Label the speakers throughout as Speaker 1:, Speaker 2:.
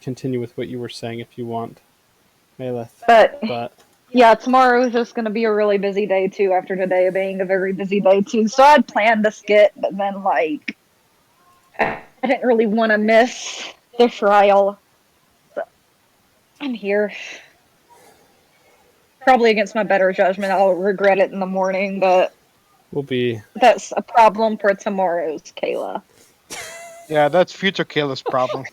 Speaker 1: continue with what you were saying if you want, Maleth.
Speaker 2: But
Speaker 1: But
Speaker 2: yeah, tomorrow is just going to be a really busy day too. After today being a very busy day too, so I'd planned to skip, but then I didn't really want to miss the trial. So I'm here. Probably against my better judgment, I'll regret it in the morning, but
Speaker 1: we'll be.
Speaker 2: that's a problem for tomorrow's Kayla.
Speaker 3: Yeah, that's future Kayla's problem.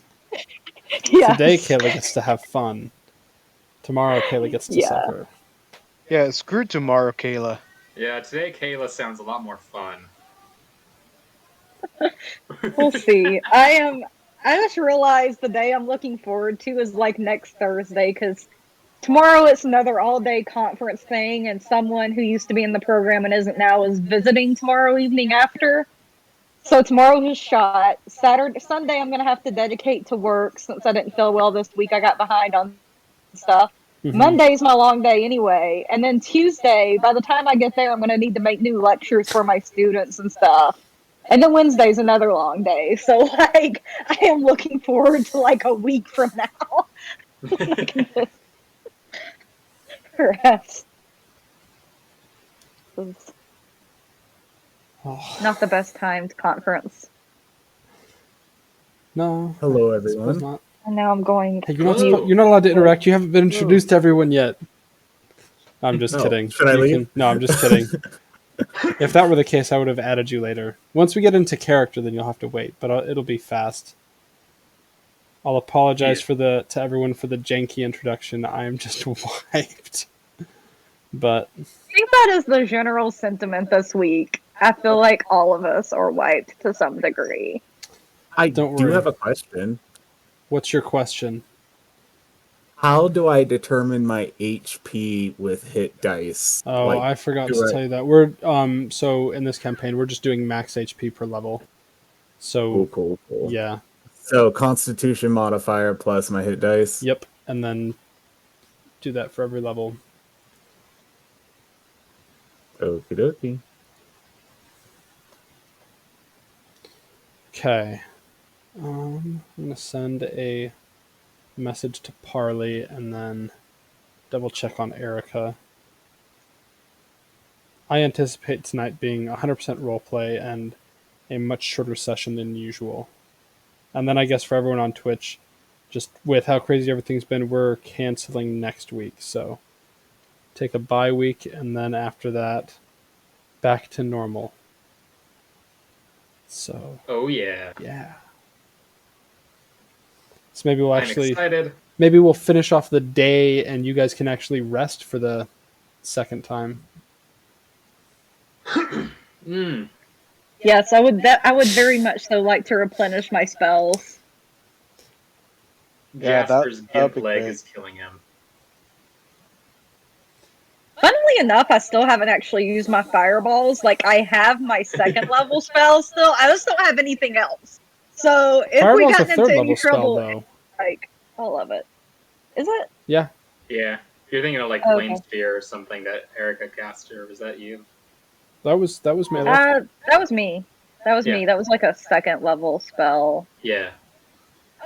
Speaker 2: Yes.
Speaker 1: Today, Kayla gets to have fun. Tomorrow, Kayla gets to
Speaker 2: Yeah.
Speaker 1: suffer.
Speaker 3: Yeah, screw tomorrow, Kayla.
Speaker 4: Yeah, today Kayla sounds a lot more fun.
Speaker 2: We'll see. I just realized the day I'm looking forward to is like next Thursday, because tomorrow it's another all-day conference thing, and someone who used to be in the program and isn't now is visiting tomorrow evening after. So tomorrow is shot. Sunday I'm gonna have to dedicate to work since I didn't feel well this week. I got behind on stuff.
Speaker 1: Mhm.
Speaker 2: Monday's my long day anyway, and then Tuesday, by the time I get there, I'm gonna need to make new lectures for my students and stuff. And then Wednesday's another long day. So like, I am looking forward to like a week from now. I can just rest. It's
Speaker 1: Oh,
Speaker 2: not the best timed conference.
Speaker 1: no.
Speaker 5: Hello,
Speaker 1: I suppose
Speaker 5: everyone.
Speaker 1: not.
Speaker 2: And now I'm going.
Speaker 1: Hey,
Speaker 4: Hello.
Speaker 1: you're not allowed to interact. You haven't been introduced to everyone yet. I'm just
Speaker 5: No.
Speaker 1: kidding.
Speaker 5: Should I
Speaker 1: You
Speaker 5: leave?
Speaker 1: No, I'm just kidding. If that were the case, I would have added you later. Once we get into character, then you'll have to wait, but it'll be fast. I'll apologize to everyone for the janky introduction. I am just wiped. But
Speaker 2: I think that is the general sentiment this week. I feel like all of us are wiped to some degree.
Speaker 5: I
Speaker 1: Don't
Speaker 5: do
Speaker 1: worry.
Speaker 5: have a question.
Speaker 1: what's your question?
Speaker 5: How do I determine my HP with hit dice?
Speaker 1: Oh,
Speaker 5: Like,
Speaker 1: I forgot
Speaker 5: do
Speaker 1: to
Speaker 5: I-
Speaker 1: tell you that. We're so in this campaign we're just doing max HP per level. So
Speaker 5: Cool.
Speaker 1: yeah.
Speaker 5: So Constitution modifier plus my hit dice.
Speaker 1: Yep. And then do that for every level.
Speaker 5: Okie dokie.
Speaker 1: Okay. I'm gonna send a message to Parley and then double check on Erica. I anticipate tonight being 100% roleplay and a much shorter session than usual. And then I guess for everyone on Twitch, just with how crazy everything's been, we're canceling next week. So take a bye week and then after that, back to normal. So
Speaker 4: Oh yeah.
Speaker 1: yeah. So maybe we'll
Speaker 4: I'm
Speaker 1: actually
Speaker 4: excited.
Speaker 1: maybe we'll finish off the day and you guys can actually rest for the second time.
Speaker 4: Mm.
Speaker 2: Yes, I would very much so like to replenish my spells.
Speaker 3: Yeah,
Speaker 4: Jasper's
Speaker 3: that'd
Speaker 4: gimp
Speaker 3: be
Speaker 4: leg
Speaker 3: great.
Speaker 4: is killing him.
Speaker 2: Funnily enough, I still haven't actually used my fireballs. Like, I have my second level spell still. I just don't have anything else. So if we
Speaker 1: Fireball's
Speaker 2: got
Speaker 1: a
Speaker 2: into
Speaker 1: third
Speaker 2: any
Speaker 1: level spell
Speaker 2: trouble,
Speaker 1: though.
Speaker 2: like, I love it. Is it?
Speaker 1: Yeah.
Speaker 4: Yeah. You're thinking of like
Speaker 2: Okay.
Speaker 4: Flame Sphere or something that Erica cast, or was that you?
Speaker 1: That was Melee.
Speaker 2: That was me. That was
Speaker 4: Yeah.
Speaker 2: me. That was like a second level spell.
Speaker 4: Yeah.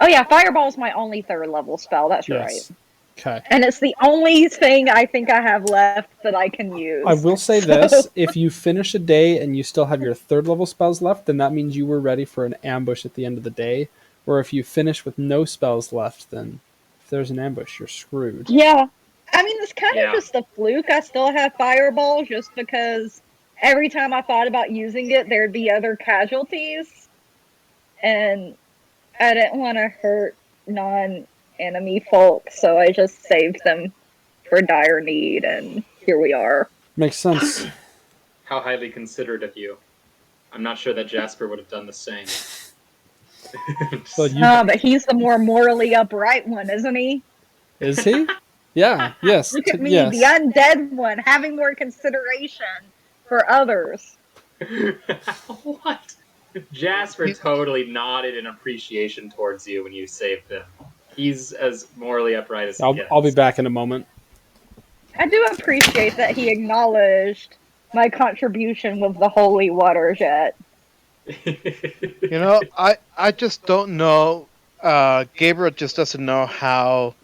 Speaker 2: Oh yeah, Fireball's my only third level spell. That's
Speaker 1: Yes.
Speaker 2: right.
Speaker 1: Okay.
Speaker 2: And it's the only thing I think I have left that I can use.
Speaker 1: I will say this, if you finish a day and you still have your third level spells left, then that means you were ready for an ambush at the end of the day. Or if you finish with no spells left, then if there's an ambush, you're screwed.
Speaker 2: Yeah. I mean, it's kind
Speaker 4: Yeah.
Speaker 2: of just a fluke. I still have Fireball just because every time I thought about using it, there'd be other casualties. And I didn't want to hurt non-enemy folk, so I just saved them for dire need, and here we are.
Speaker 1: Makes sense.
Speaker 4: How highly considerate of you. I'm not sure that Jasper would have done the same.
Speaker 1: But you
Speaker 2: But he's the more morally upright one, isn't he?
Speaker 1: is he? Yeah. Yes.
Speaker 2: Look at me,
Speaker 1: yes.
Speaker 2: the undead one, having more consideration for others.
Speaker 4: What? Jasper totally nodded in appreciation towards you when you saved him. He's as morally upright as he gets.
Speaker 1: I'll be back in a moment.
Speaker 2: I do appreciate that he acknowledged my contribution with the holy water jet.
Speaker 3: You know, I just don't know Gabriel just doesn't know how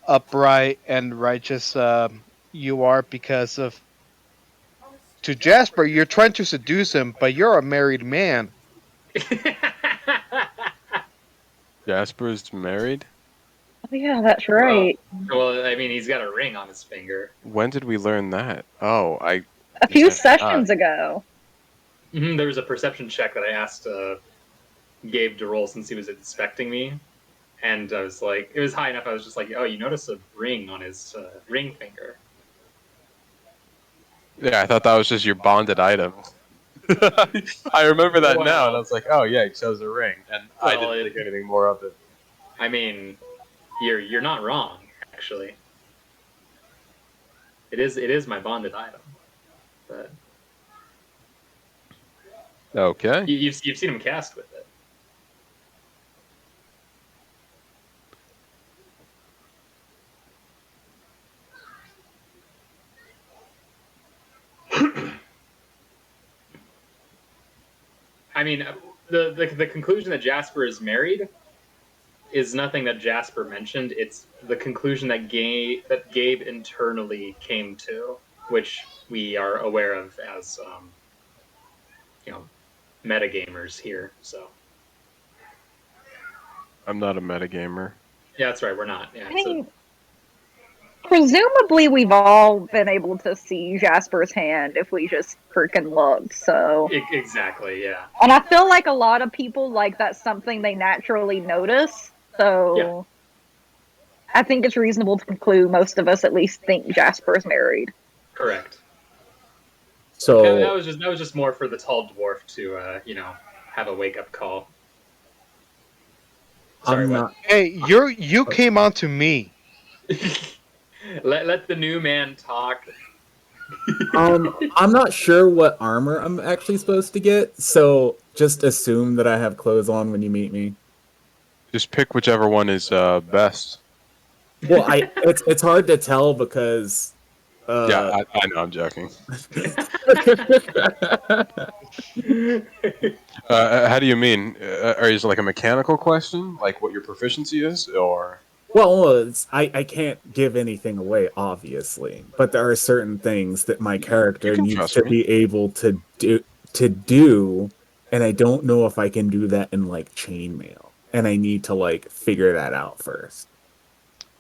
Speaker 3: upright and righteous you are because of. To Jasper, you're trying to seduce him, but you're a married man.
Speaker 6: Jasper's married?
Speaker 2: Oh, yeah, that's right.
Speaker 4: Well, I mean, he's got a ring on his finger.
Speaker 6: When did we learn that? Oh, I
Speaker 2: A few
Speaker 6: guess I forgot.
Speaker 2: sessions ago.
Speaker 4: There was a perception check that I asked Gabe to roll since he was inspecting me, and I was like, it was high enough. I was just like, oh, you notice a ring on his ring finger.
Speaker 6: Yeah, I thought that was just your bonded item. I remember that now,
Speaker 4: Wow.
Speaker 6: and I was like, oh yeah, he chose a ring, and I
Speaker 4: Well,
Speaker 6: didn't think anything more of it.
Speaker 4: I mean, you're not wrong, actually. It is my bonded item, but
Speaker 6: Okay.
Speaker 4: you've seen him cast with it. I mean, the conclusion that Jasper is married is nothing that Jasper mentioned. It's the conclusion that Gabe internally came to, which we are aware of as metagamers here. So
Speaker 6: I'm not a metagamer.
Speaker 4: yeah, that's right. We're not. Yeah.
Speaker 2: I mean, presumably we've all been able to see Jasper's hand if we just freaking looked, so.
Speaker 4: Exactly. Yeah.
Speaker 2: And I feel like a lot of people, like, that's something they naturally notice, so.
Speaker 4: Yeah.
Speaker 2: I think it's reasonable to conclude most of us at least think Jasper's married.
Speaker 4: Correct.
Speaker 5: So
Speaker 4: That was just more for the tall dwarf to have a wake up call. Sorry,
Speaker 5: I'm
Speaker 4: what?
Speaker 5: not.
Speaker 3: Hey, you came on to me.
Speaker 4: let the new man talk.
Speaker 5: I'm not sure what armor I'm actually supposed to get, so just assume that I have clothes on when you meet me.
Speaker 6: Just pick whichever one is best.
Speaker 5: Well, it's hard to tell because.
Speaker 6: Yeah, I know. I'm joking. How do you mean? Is it like a mechanical question, like what your proficiency is, or?
Speaker 5: Well, I can't give anything away, obviously, but there are certain things that my character
Speaker 6: You can
Speaker 5: needs
Speaker 6: trust
Speaker 5: to
Speaker 6: me.
Speaker 5: be able to do, and I don't know if I can do that in like chainmail, and I need to like figure that out first.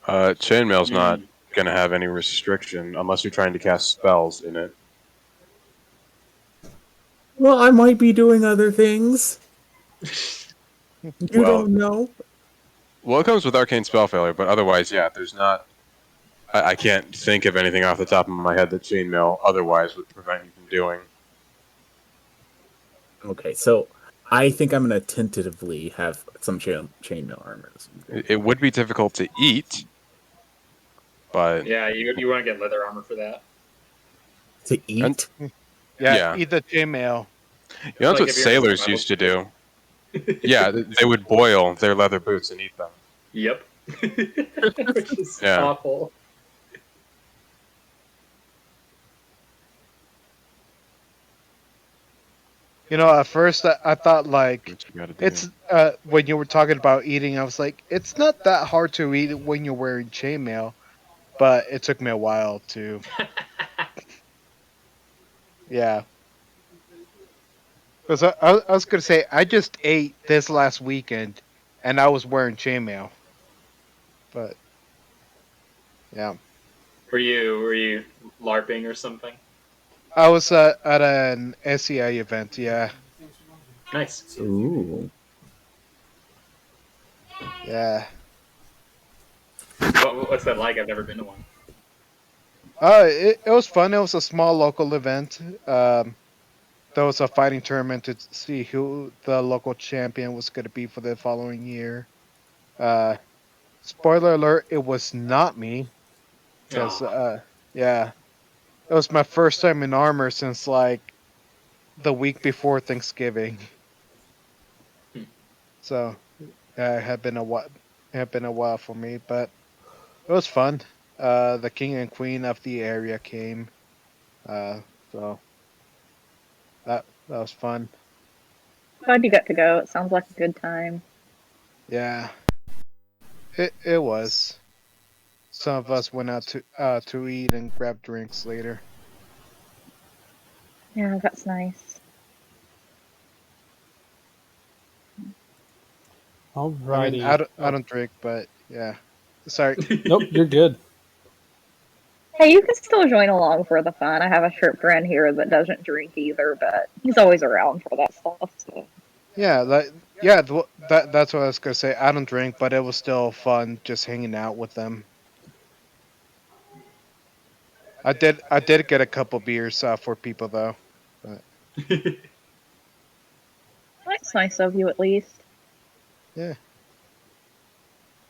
Speaker 6: Chainmail's not going to have any restriction unless you're trying to cast spells in it.
Speaker 5: Well, I might be doing other things. You
Speaker 6: Well-
Speaker 5: don't know.
Speaker 6: Well, it comes with arcane spell failure, but otherwise, yeah, there's not. I can't think of anything off the top of my head that chainmail otherwise would prevent you from doing.
Speaker 5: Okay, so I think I'm gonna tentatively have some chainmail armors.
Speaker 6: It would be difficult to eat, but
Speaker 4: Yeah, you want to get leather armor for that.
Speaker 5: To eat?
Speaker 3: Yeah,
Speaker 6: Yeah.
Speaker 3: eat the chainmail.
Speaker 6: you know, that's
Speaker 4: Like
Speaker 6: what
Speaker 4: if you're
Speaker 6: sailors
Speaker 4: level
Speaker 6: used to do. Yeah, they would boil their leather boots and eat them.
Speaker 4: Yep. Which is
Speaker 6: Yeah.
Speaker 4: awful.
Speaker 3: You know, at first I thought like
Speaker 6: What you gotta do.
Speaker 3: it's when you were talking about eating, I was like, it's not that hard to eat when you're wearing chainmail, but it took me a while to. Yeah. Because I was gonna say I just ate this last weekend, and I was wearing chainmail. But yeah,
Speaker 4: Were you LARPing or something?
Speaker 3: I was at an SEI event. Yeah,
Speaker 4: Nice.
Speaker 5: Ooh.
Speaker 3: yeah.
Speaker 4: What's that like? I've never been to one.
Speaker 3: It was fun. It was a small local event. There was a fighting tournament to see who the local champion was going to be for the following year. Spoiler alert: it was not me. Because
Speaker 4: Aw.
Speaker 3: yeah, it was my first time in armor since like the week before Thanksgiving.
Speaker 4: Hmm.
Speaker 3: So it had been a while. It had been a while for me, but it was fun. The king and queen of the area came, so that was fun.
Speaker 2: Glad you got to go. It sounds like a good time.
Speaker 3: Yeah, It was. Some of us went out to eat and grab drinks later.
Speaker 2: Yeah, that's nice.
Speaker 1: Alrighty.
Speaker 3: I mean, I don't drink, but yeah. Sorry.
Speaker 1: Nope, you're good.
Speaker 2: Hey, you can still join along for the fun. I have a short friend here that doesn't drink either, but he's always around for that stuff. So.
Speaker 3: Yeah, that's what I was gonna say. I don't drink, but it was still fun just hanging out with them. I did get a couple beers for people though.
Speaker 2: That's nice of you, at least.
Speaker 3: Yeah.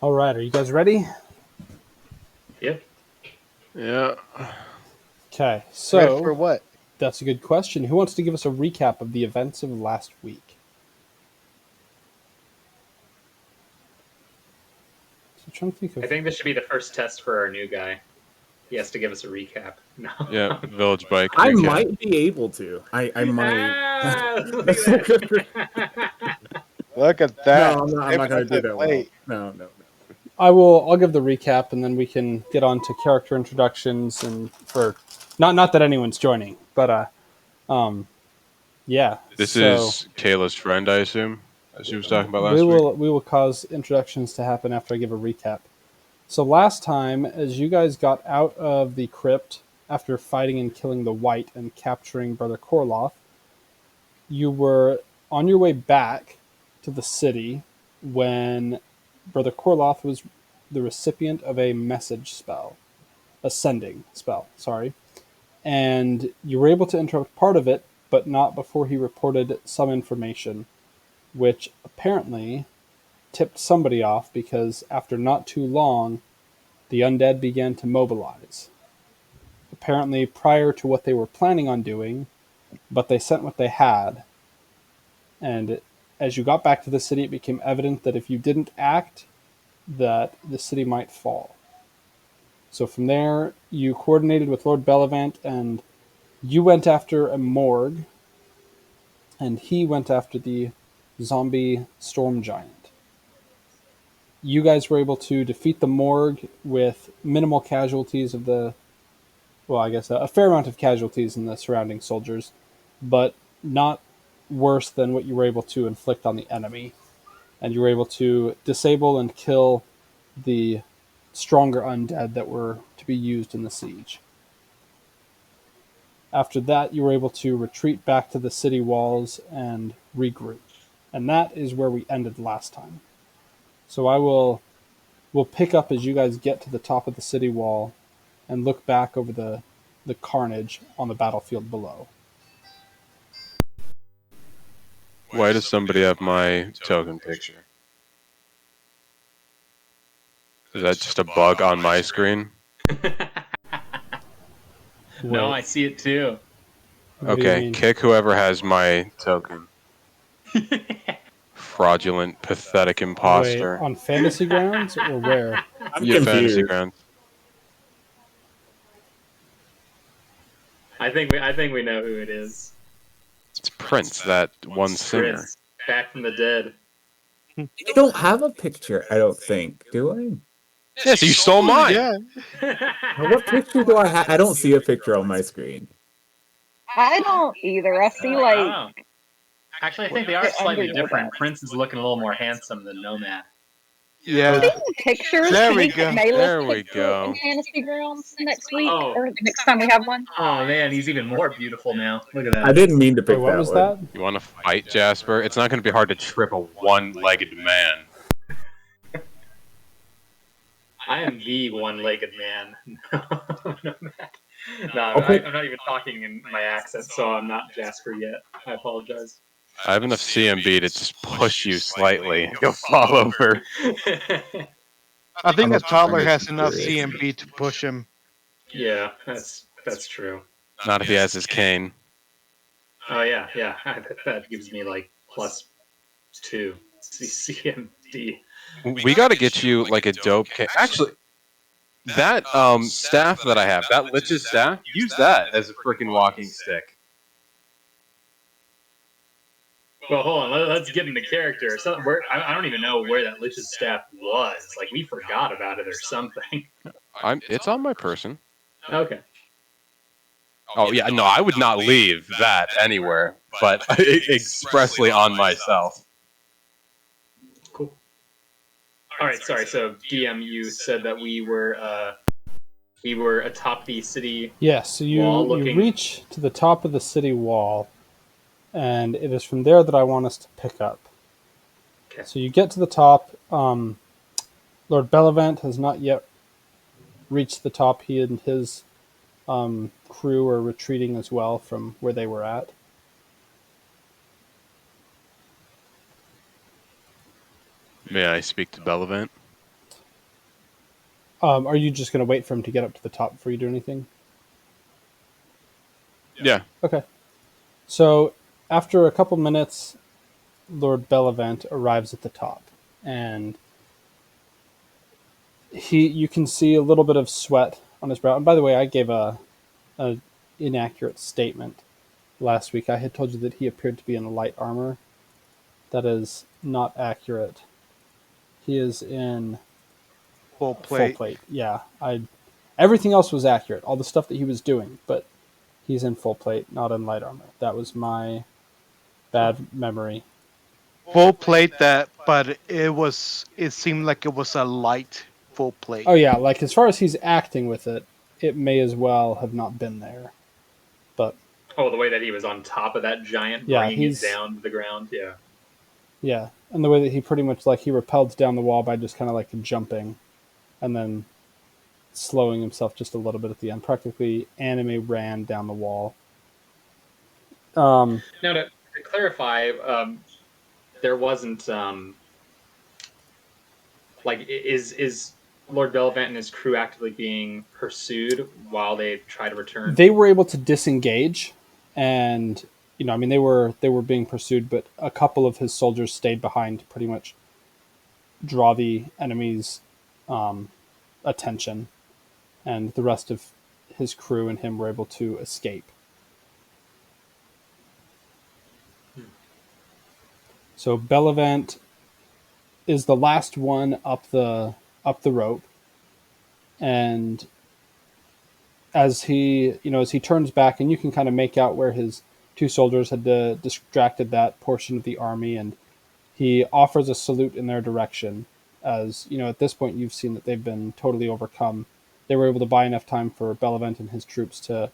Speaker 1: Alright, are you guys ready?
Speaker 4: Yep.
Speaker 6: Yeah.
Speaker 1: Okay,
Speaker 3: Ready
Speaker 1: so
Speaker 3: for what?
Speaker 1: that's a good question. Who wants to give us a recap of the events of last week? So I'm trying to think of.
Speaker 4: I think this should be the first test for our new guy. He has to give us a recap. No.
Speaker 6: Yeah. Village bike.
Speaker 5: I
Speaker 6: recap.
Speaker 5: might be able to. I might.
Speaker 4: Ah, look at that.
Speaker 3: Look at that.
Speaker 5: No, I'm not going to do that well.
Speaker 3: Wait.
Speaker 5: No.
Speaker 1: I'll give the recap and then we can get on to character introductions and for not that anyone's joining, but yeah.
Speaker 6: This
Speaker 1: so
Speaker 6: is Kayla's friend, I assume, as she was talking about last
Speaker 1: we will cause introductions to happen after I give a recap. So last time, as you guys got out of the crypt after fighting and killing the White and capturing Brother Korloth, you were on your way back to the city when Brother Korloth was the recipient of a message spell, a sending spell, sorry. And you were able to interrupt part of it, but not before he reported some information, which apparently tipped somebody off because after not too long, the undead began to mobilize. Apparently prior to what they were planning on doing, but they sent what they had. And as you got back to the city, it became evident that if you didn't act, that the city might fall. So from there, you coordinated with Lord Bellevant, and you went after a morgue, and he went after the zombie storm giant. You guys were able to defeat the morgue with minimal casualties of the, well, I guess a fair amount of casualties in the surrounding soldiers, but not worse than what you were able to inflict on the enemy. And you were able to disable and kill the stronger undead that were to be used in the siege. After that, you were able to retreat back to the city walls and regroup. And that is where we ended last time. So we'll pick up as you guys get to the top of the city wall and look back over the carnage on the battlefield below.
Speaker 6: Why does somebody have my token picture? Is that just a bug on my screen?
Speaker 4: No,
Speaker 1: Wait,
Speaker 4: I see it too.
Speaker 1: what do you
Speaker 6: Okay,
Speaker 1: mean?
Speaker 6: kick whoever has my token. Fraudulent, pathetic imposter.
Speaker 1: Wait, on fantasy grounds or where?
Speaker 5: I'm
Speaker 6: Yeah, fantasy
Speaker 5: confused.
Speaker 6: grounds.
Speaker 4: I think we know who it is.
Speaker 6: It's Prince, that one singer.
Speaker 4: Prince, back from the dead.
Speaker 5: I don't have a picture, I don't think. Do I?
Speaker 6: Yes, you stole mine.
Speaker 3: Yeah.
Speaker 5: What picture do I have? I don't see a picture on my screen.
Speaker 2: I don't either. I see like
Speaker 4: Oh. Actually, I think they are slightly different. Prince is looking a little more handsome than Nomad.
Speaker 3: Yeah.
Speaker 2: pictures.
Speaker 3: There
Speaker 2: Can
Speaker 3: we
Speaker 2: get
Speaker 3: go.
Speaker 2: Mayla's
Speaker 6: There we
Speaker 2: picture
Speaker 6: go.
Speaker 2: in Fantasy Grounds next week
Speaker 4: Oh.
Speaker 2: or next time we have one.
Speaker 4: Oh man, he's even more beautiful now. Look at that.
Speaker 5: I didn't mean to
Speaker 1: Wait,
Speaker 5: pick
Speaker 1: what
Speaker 5: that
Speaker 1: was
Speaker 5: one.
Speaker 1: that?
Speaker 6: You want to fight, Jasper? It's not going to be hard to trip a one-legged man.
Speaker 4: I am the one-legged man. No,
Speaker 5: Okay.
Speaker 4: I'm not even talking in my accent, so I'm not Jasper yet. I apologize.
Speaker 6: I have enough CMB to just push you slightly. You'll fall over.
Speaker 3: I think
Speaker 5: I'm
Speaker 3: a
Speaker 5: a
Speaker 3: toddler
Speaker 5: primate
Speaker 3: has enough
Speaker 5: superior.
Speaker 3: CMB to push him.
Speaker 4: Yeah, that's true.
Speaker 6: Not if he has his cane.
Speaker 4: Oh yeah. I bet that gives me like +2 CMD.
Speaker 6: We got to get you like a dope cane. Actually, that staff that I have, that Lich's staff, use that as a freaking walking stick.
Speaker 4: Well, hold on. Let's get into character. I don't even know where that Lich's staff was. Like, we forgot about it or something.
Speaker 6: It's on my person.
Speaker 4: Okay.
Speaker 6: Oh yeah, no, I would not leave that anywhere, but expressly on myself.
Speaker 4: Cool. All right. Sorry. So, DM, you said that we were atop the city.
Speaker 1: Yes, so you
Speaker 4: Wall looking-
Speaker 1: reach to the top of the city wall, and it is from there that I want us to pick up.
Speaker 4: Okay.
Speaker 1: So you get to the top. Lord Bellevant has not yet reached the top. He and his crew are retreating as well from where they were at.
Speaker 6: May I speak to Bellevant?
Speaker 1: Are you just going to wait for him to get up to the top before you do anything?
Speaker 6: Yeah.
Speaker 1: Okay. So after a couple minutes, Lord Bellevant arrives at the top, and you can see a little bit of sweat on his brow. And by the way, I gave a inaccurate statement last week. I had told you that he appeared to be in light armor. That is not accurate. He is in
Speaker 3: Full plate.
Speaker 1: full plate. Yeah, everything else was accurate. All the stuff that he was doing, but he's in full plate, not in light armor. That was my bad memory.
Speaker 3: Full plate but it seemed like it was a light full plate.
Speaker 1: Oh yeah, like as far as he's acting with it, it may as well have not been there. But
Speaker 4: Oh, the way that he was on top of that giant,
Speaker 1: Yeah,
Speaker 4: bringing it
Speaker 1: he's-
Speaker 4: down to the ground. Yeah.
Speaker 1: yeah, and the way that he pretty much he repelled down the wall by just kind of jumping, and then slowing himself just a little bit at the end. Practically anime ran down the wall.
Speaker 4: Now, to clarify, there wasn't is Lord Bellevant and his crew actively being pursued while they try to return?
Speaker 1: They were able to disengage, and they were being pursued, but a couple of his soldiers stayed behind to pretty much draw the enemy's attention, and the rest of his crew and him were able to escape. So Bellevant is the last one up the rope, and as he turns back, and you can kind of make out where his two soldiers had distracted that portion of the army, and he offers a salute in their direction. As at this point you've seen that they've been totally overcome. They were able to buy enough time for Bellevant and his troops to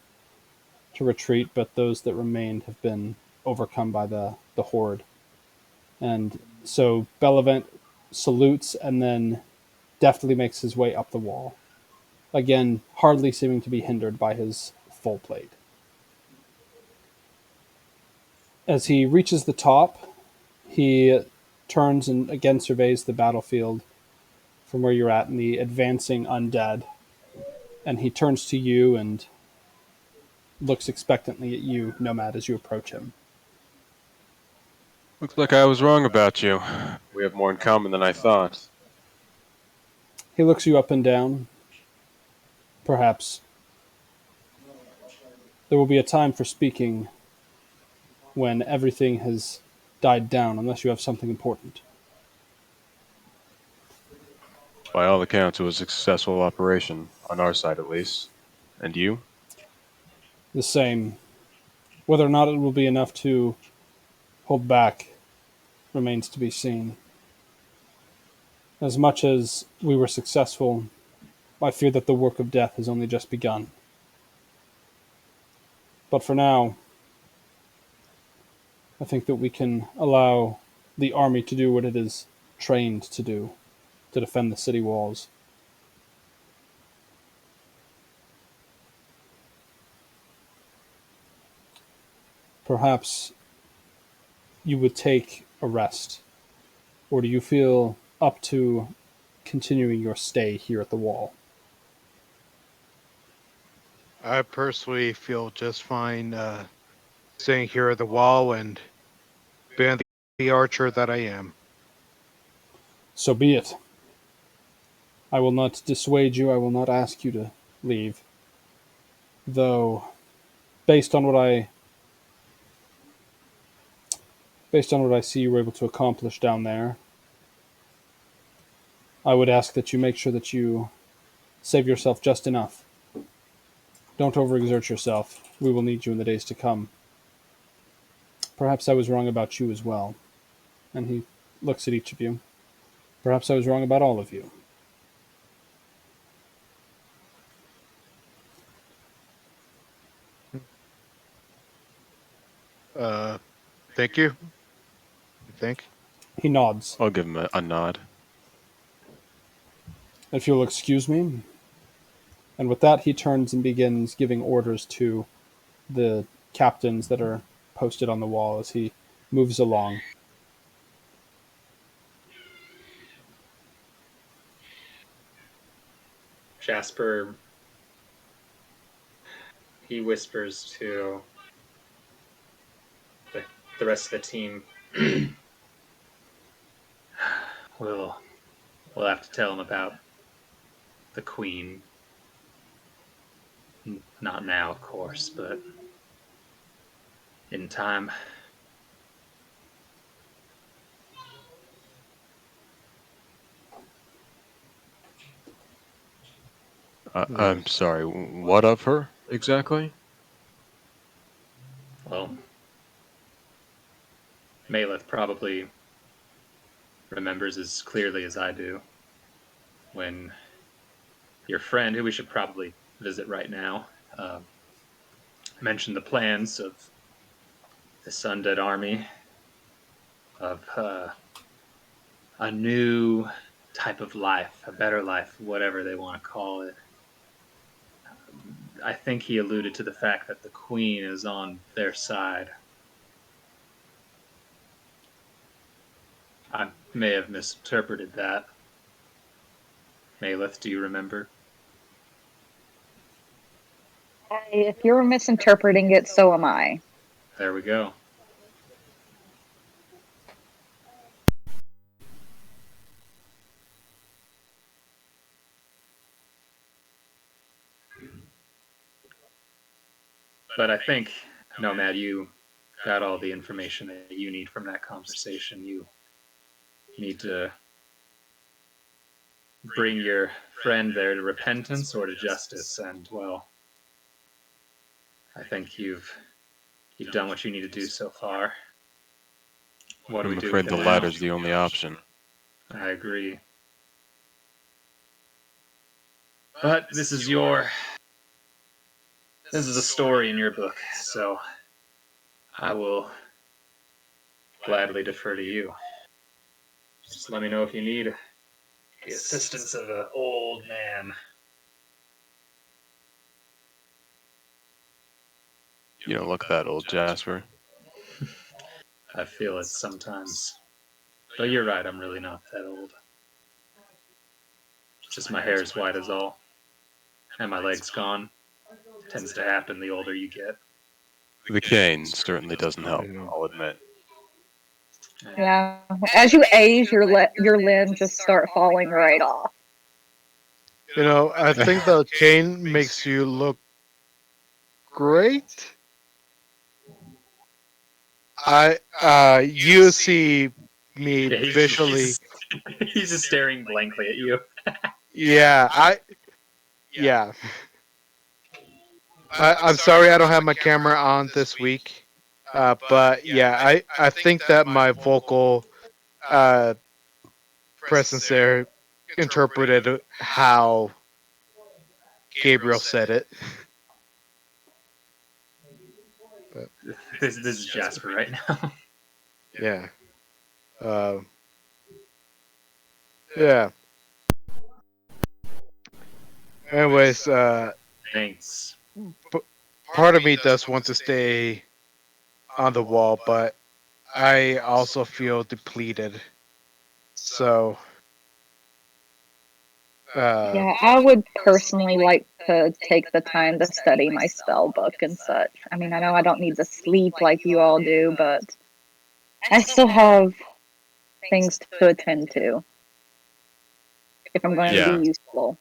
Speaker 1: retreat, but those that remained have been overcome by the horde. And so Bellevant salutes and then deftly makes his way up the wall. Again, hardly seeming to be hindered by his full plate. As he reaches the top, he turns and again surveys the battlefield from where you're at and the advancing undead. And he turns to you and looks expectantly at you, Nomad, as you approach him.
Speaker 6: Looks like I was wrong about you. We have more in common than I thought.
Speaker 1: He looks you up and down. Perhaps there will be a time for speaking when everything has died down, unless you have something important.
Speaker 6: By all accounts, it was a successful operation, on our side at least. And you?
Speaker 1: The same. Whether or not it will be enough to hold back remains to be seen. As much as we were successful, I fear that the work of death has only just begun. But for now, I think that we can allow the army to do what it is trained to do, to defend the city walls. Perhaps you would take a rest, or do you feel up to continuing your stay here at the wall?
Speaker 3: I personally feel just fine staying here at the wall and being the archer that I am.
Speaker 1: So be it. I will not dissuade you, I will not ask you to leave. Though, based on what I Based on what I see you were able to accomplish down there, I would ask that you make sure that you save yourself just enough. Don't overexert yourself. We will need you in the days to come. Perhaps I was wrong about you as well. And he looks at each of you. Perhaps I was wrong about all of you.
Speaker 3: Thank you. You think?
Speaker 1: He nods.
Speaker 6: I'll give him a nod.
Speaker 1: If you'll excuse me. And with that, he turns and begins giving orders to the captains that are posted on the wall as he moves along.
Speaker 4: Jasper, he whispers to the rest of the team. we'll have to tell him about the Queen. Not now, of course, but in time.
Speaker 6: I'm sorry, what of her exactly?
Speaker 4: Well, Maleth probably remembers as clearly as I do when your friend, who we should probably visit right now, mentioned the plans of this undead army, of a new type of life, a better life, whatever they want to call it. I think he alluded to the fact that the Queen is on their side. I may have misinterpreted that. Maleth, do you remember?
Speaker 2: If you're misinterpreting it, so am I.
Speaker 4: There we go. But I think, Nomad, you got all the information that you need from that conversation. You need to bring your friend there to repentance or to justice, and, well, I think you've done what you need to do so far. What do we
Speaker 6: I'm
Speaker 4: do
Speaker 6: afraid
Speaker 4: with
Speaker 6: the
Speaker 4: it now?
Speaker 6: latter's the only option.
Speaker 4: I agree. But this is a story in your book, so I will gladly defer to you. Just let me know if you need the assistance of an old man.
Speaker 6: You don't look that old, Jasper.
Speaker 4: I feel it sometimes. But you're right, I'm really not that old. Just my hair's white is all. And my leg's gone. Tends to happen the older you get.
Speaker 6: The cane certainly doesn't help, I'll admit.
Speaker 2: Yeah. As you age, your limbs just start falling right off.
Speaker 3: You know, I think the cane makes you look great. You see me
Speaker 4: Yeah,
Speaker 3: visually.
Speaker 4: he's just staring blankly at you.
Speaker 3: Yeah, yeah. I'm sorry I don't have my camera on this week. But yeah, I think that my vocal presence there interpreted how Gabriel said it. But,
Speaker 4: This is Jasper right now.
Speaker 3: yeah. Yeah. Anyways,
Speaker 4: Thanks.
Speaker 3: part of me does want to stay on the wall, but I also feel depleted. So,
Speaker 2: Yeah, I would personally like to take the time to study my spell book and such. I mean, I know I don't need to sleep like you all do, but I still have things to attend to if I'm going
Speaker 6: Yeah.
Speaker 2: to be useful.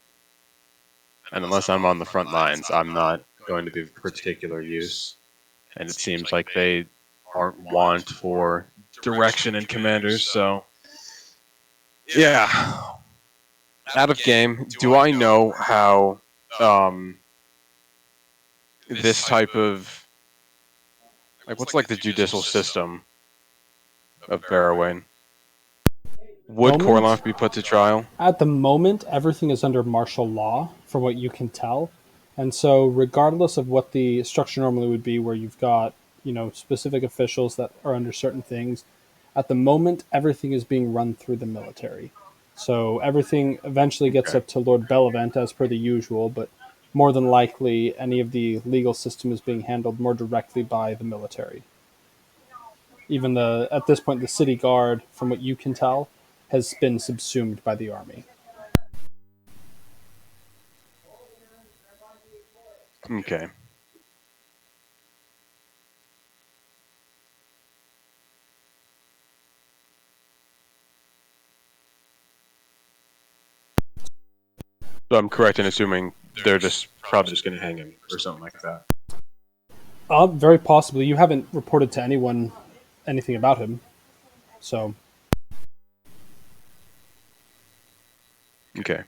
Speaker 6: And unless I'm on the front lines, I'm not going to be of particular use. And it seems like they aren't want for direction and commanders. So yeah, out of game. Do I know how this type of like what's like the judicial system of Barrowayne? Would
Speaker 1: Moment?
Speaker 6: Korloff be put to trial?
Speaker 1: At the moment, everything is under martial law, from what you can tell. And so, regardless of what the structure normally would be, where you've got, specific officials that are under certain things, at the moment, everything is being run through the military. So, everything eventually gets
Speaker 6: Okay.
Speaker 1: up to Lord Bellevent as per the usual, but more than likely, any of the legal system is being handled more directly by the military. Even at this point, the city guard, from what you can tell, has been subsumed by the army.
Speaker 6: Okay. So I'm correct in assuming they're just probably just going to hang him or something like that.
Speaker 1: Very possibly. You haven't reported to anyone anything about him, so
Speaker 6: Okay.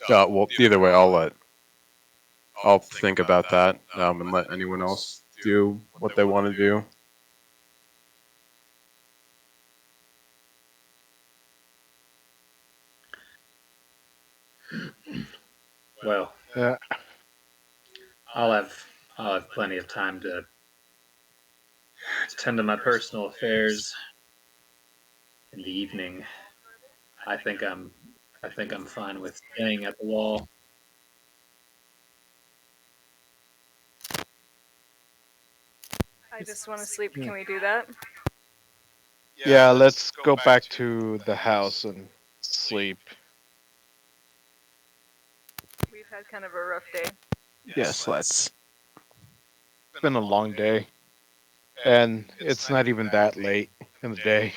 Speaker 6: Well, either way, I'll think about that and let anyone else do what they want to do.
Speaker 4: Well,
Speaker 3: Yeah.
Speaker 4: I'll have plenty of time to tend to my personal affairs in the evening. I think I'm fine with staying at the wall.
Speaker 7: I just want to sleep. Can we do that?
Speaker 3: Yeah, let's go back to the house and sleep.
Speaker 7: We've had kind of a rough day.
Speaker 6: Yes, let's.
Speaker 3: It's been a long day. And it's not even that late in the day.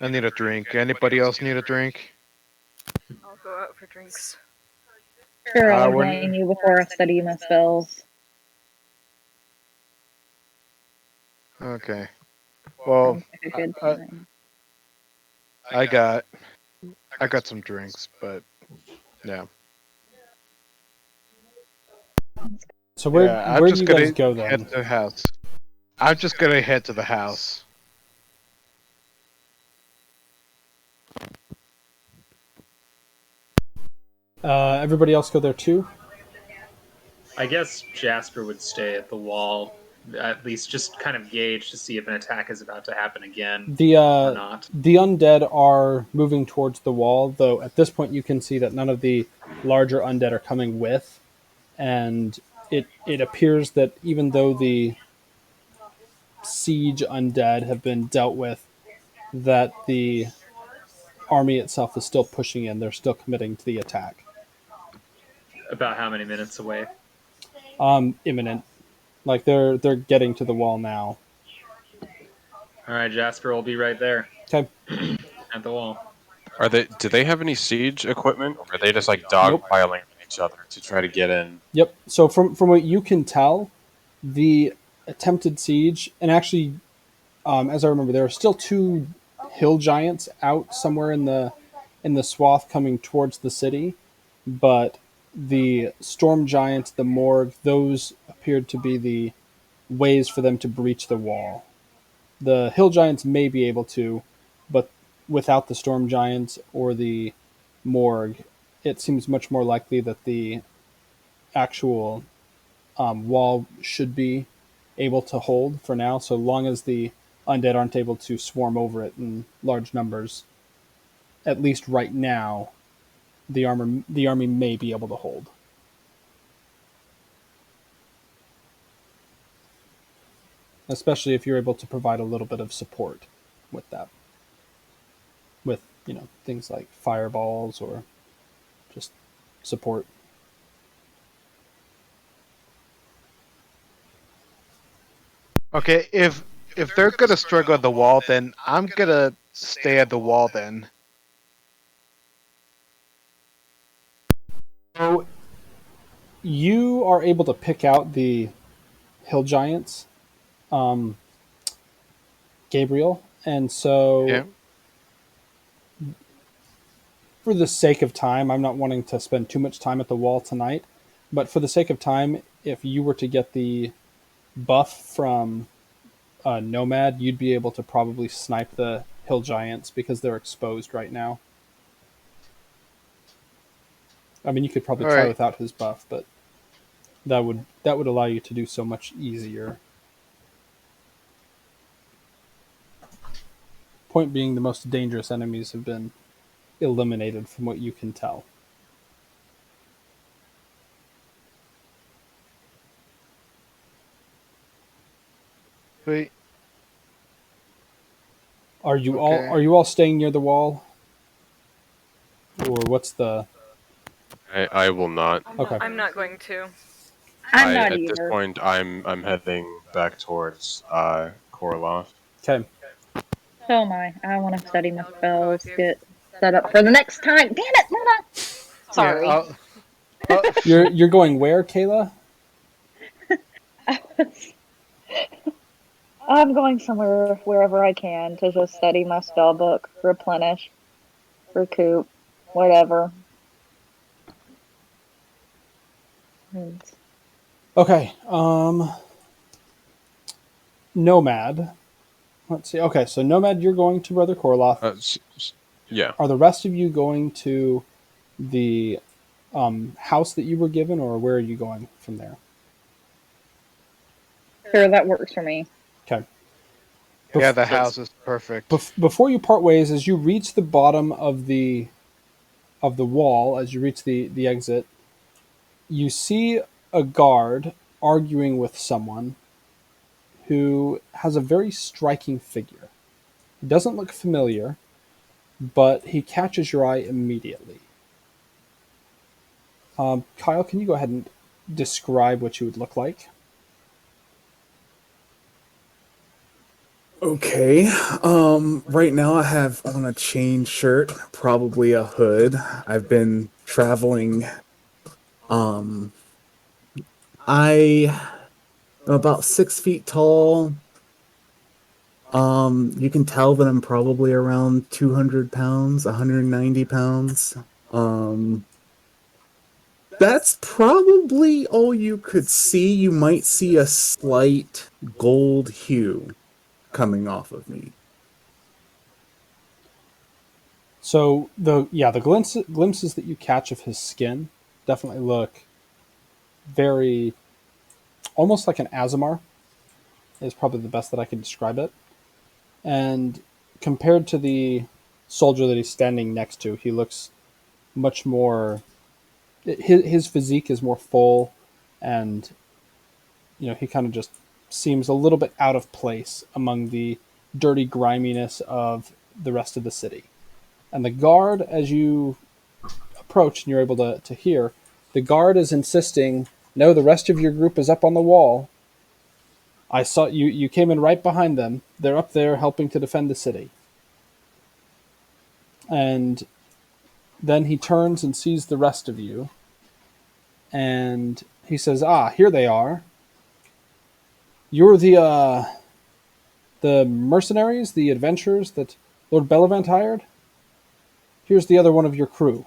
Speaker 3: I need a drink. Anybody else need a drink?
Speaker 7: I'll go out for drinks.
Speaker 2: Sure, I'll
Speaker 3: when-
Speaker 2: join you before I study my spells.
Speaker 3: Okay. Well,
Speaker 2: A good
Speaker 3: I-
Speaker 2: time.
Speaker 3: I got some drinks, but yeah.
Speaker 1: so where
Speaker 3: Yeah, I'm
Speaker 1: where do
Speaker 3: just
Speaker 1: you
Speaker 3: gonna
Speaker 1: guys go
Speaker 3: head
Speaker 1: then?
Speaker 3: to the house. I'm just gonna head to the house.
Speaker 1: Everybody else go there too.
Speaker 4: I guess Jasper would stay at the wall, at least just kind of gauge to see if an attack is about to happen again
Speaker 1: The
Speaker 4: or not.
Speaker 1: the undead are moving towards the wall, though at this point you can see that none of the larger undead are coming with, and it appears that even though the siege undead have been dealt with, that the army itself is still pushing in. They're still committing to the attack.
Speaker 4: About how many minutes away?
Speaker 1: Imminent. Like they're getting to the wall now.
Speaker 4: All right, Jasper will be right there
Speaker 1: Okay.
Speaker 4: at the wall.
Speaker 6: Do they have any siege equipment, or are they just like
Speaker 1: Nope.
Speaker 6: dogpiling on each other to try to get in?
Speaker 1: Yep. So from what you can tell, the attempted siege, and actually, as I remember, there are still two hill giants out somewhere in the swath coming towards the city, but the storm giants, the morgue, those appeared to be the ways for them to breach the wall. The hill giants may be able to, but without the storm giants or the morgue, it seems much more likely that the actual wall should be able to hold for now, so long as the undead aren't able to swarm over it in large numbers. At least right now, the army may be able to hold. Especially if you're able to provide a little bit of support with that. With, things like fireballs or just support.
Speaker 3: Okay, if they're gonna struggle at the wall, then I'm gonna stay at the wall then.
Speaker 1: So you are able to pick out the hill giants, Gabriel, and so
Speaker 3: Yeah.
Speaker 1: for the sake of time, I'm not wanting to spend too much time at the wall tonight, but for the sake of time, if you were to get the buff from Nomad, you'd be able to probably snipe the hill giants because they're exposed right now. I mean, you could probably
Speaker 3: All
Speaker 1: try
Speaker 3: right.
Speaker 1: without his buff, but that would allow you to do so much easier. Point being, the most dangerous enemies have been eliminated from what you can tell.
Speaker 3: Sweet.
Speaker 1: Are you
Speaker 3: Okay.
Speaker 1: all staying near the wall, or what's the?
Speaker 6: I will not.
Speaker 1: Okay.
Speaker 7: I'm not going to.
Speaker 2: I'm not
Speaker 6: At this
Speaker 2: either.
Speaker 6: point, I'm heading back towards Korloff.
Speaker 1: Okay.
Speaker 2: So am I. I want to study my
Speaker 7: I'll go
Speaker 2: spells,
Speaker 7: with you.
Speaker 2: get set up for the next time. Damn it, Luna! Sorry.
Speaker 3: Yeah, I'll-
Speaker 1: You're going where, Kayla?
Speaker 2: I'm going somewhere, wherever I can, to just study my spell book, replenish, recoup, whatever. And
Speaker 1: Okay. Nomad. Let's see. Okay, so Nomad, you're going to Brother Korloff.
Speaker 6: Yeah.
Speaker 1: Are the rest of you going to the house that you were given, or where are you going from there?
Speaker 2: sure, that works for me.
Speaker 1: Okay.
Speaker 3: yeah, the house is perfect.
Speaker 1: Before you part ways, as you reach the bottom of the wall, as you reach the exit, you see a guard arguing with someone who has a very striking figure. He doesn't look familiar, but he catches your eye immediately. Kyle, can you go ahead and describe what you would look like?
Speaker 5: Okay. Right now I have on a chain shirt, probably a hood. I've been traveling. I am about 6 feet tall. You can tell that I'm probably around 200 pounds, 190 pounds. That's probably all you could see. You might see a slight gold hue coming off of me.
Speaker 1: So the glimpses that you catch of his skin definitely look very, almost like an Azamar is probably the best that I could describe it. And compared to the soldier that he's standing next to, he looks much more. His physique is more full, and he kind of just seems a little bit out of place among the dirty griminess of the rest of the city. And the guard, as you approach and you're able to hear, the guard is insisting, no, the rest of your group is up on the wall. I saw you came in right behind them. They're up there helping to defend the city. And then he turns and sees the rest of you. And he says, here they are. You're the mercenaries, the adventurers that Lord Bellevant hired? Here's the other one of your crew.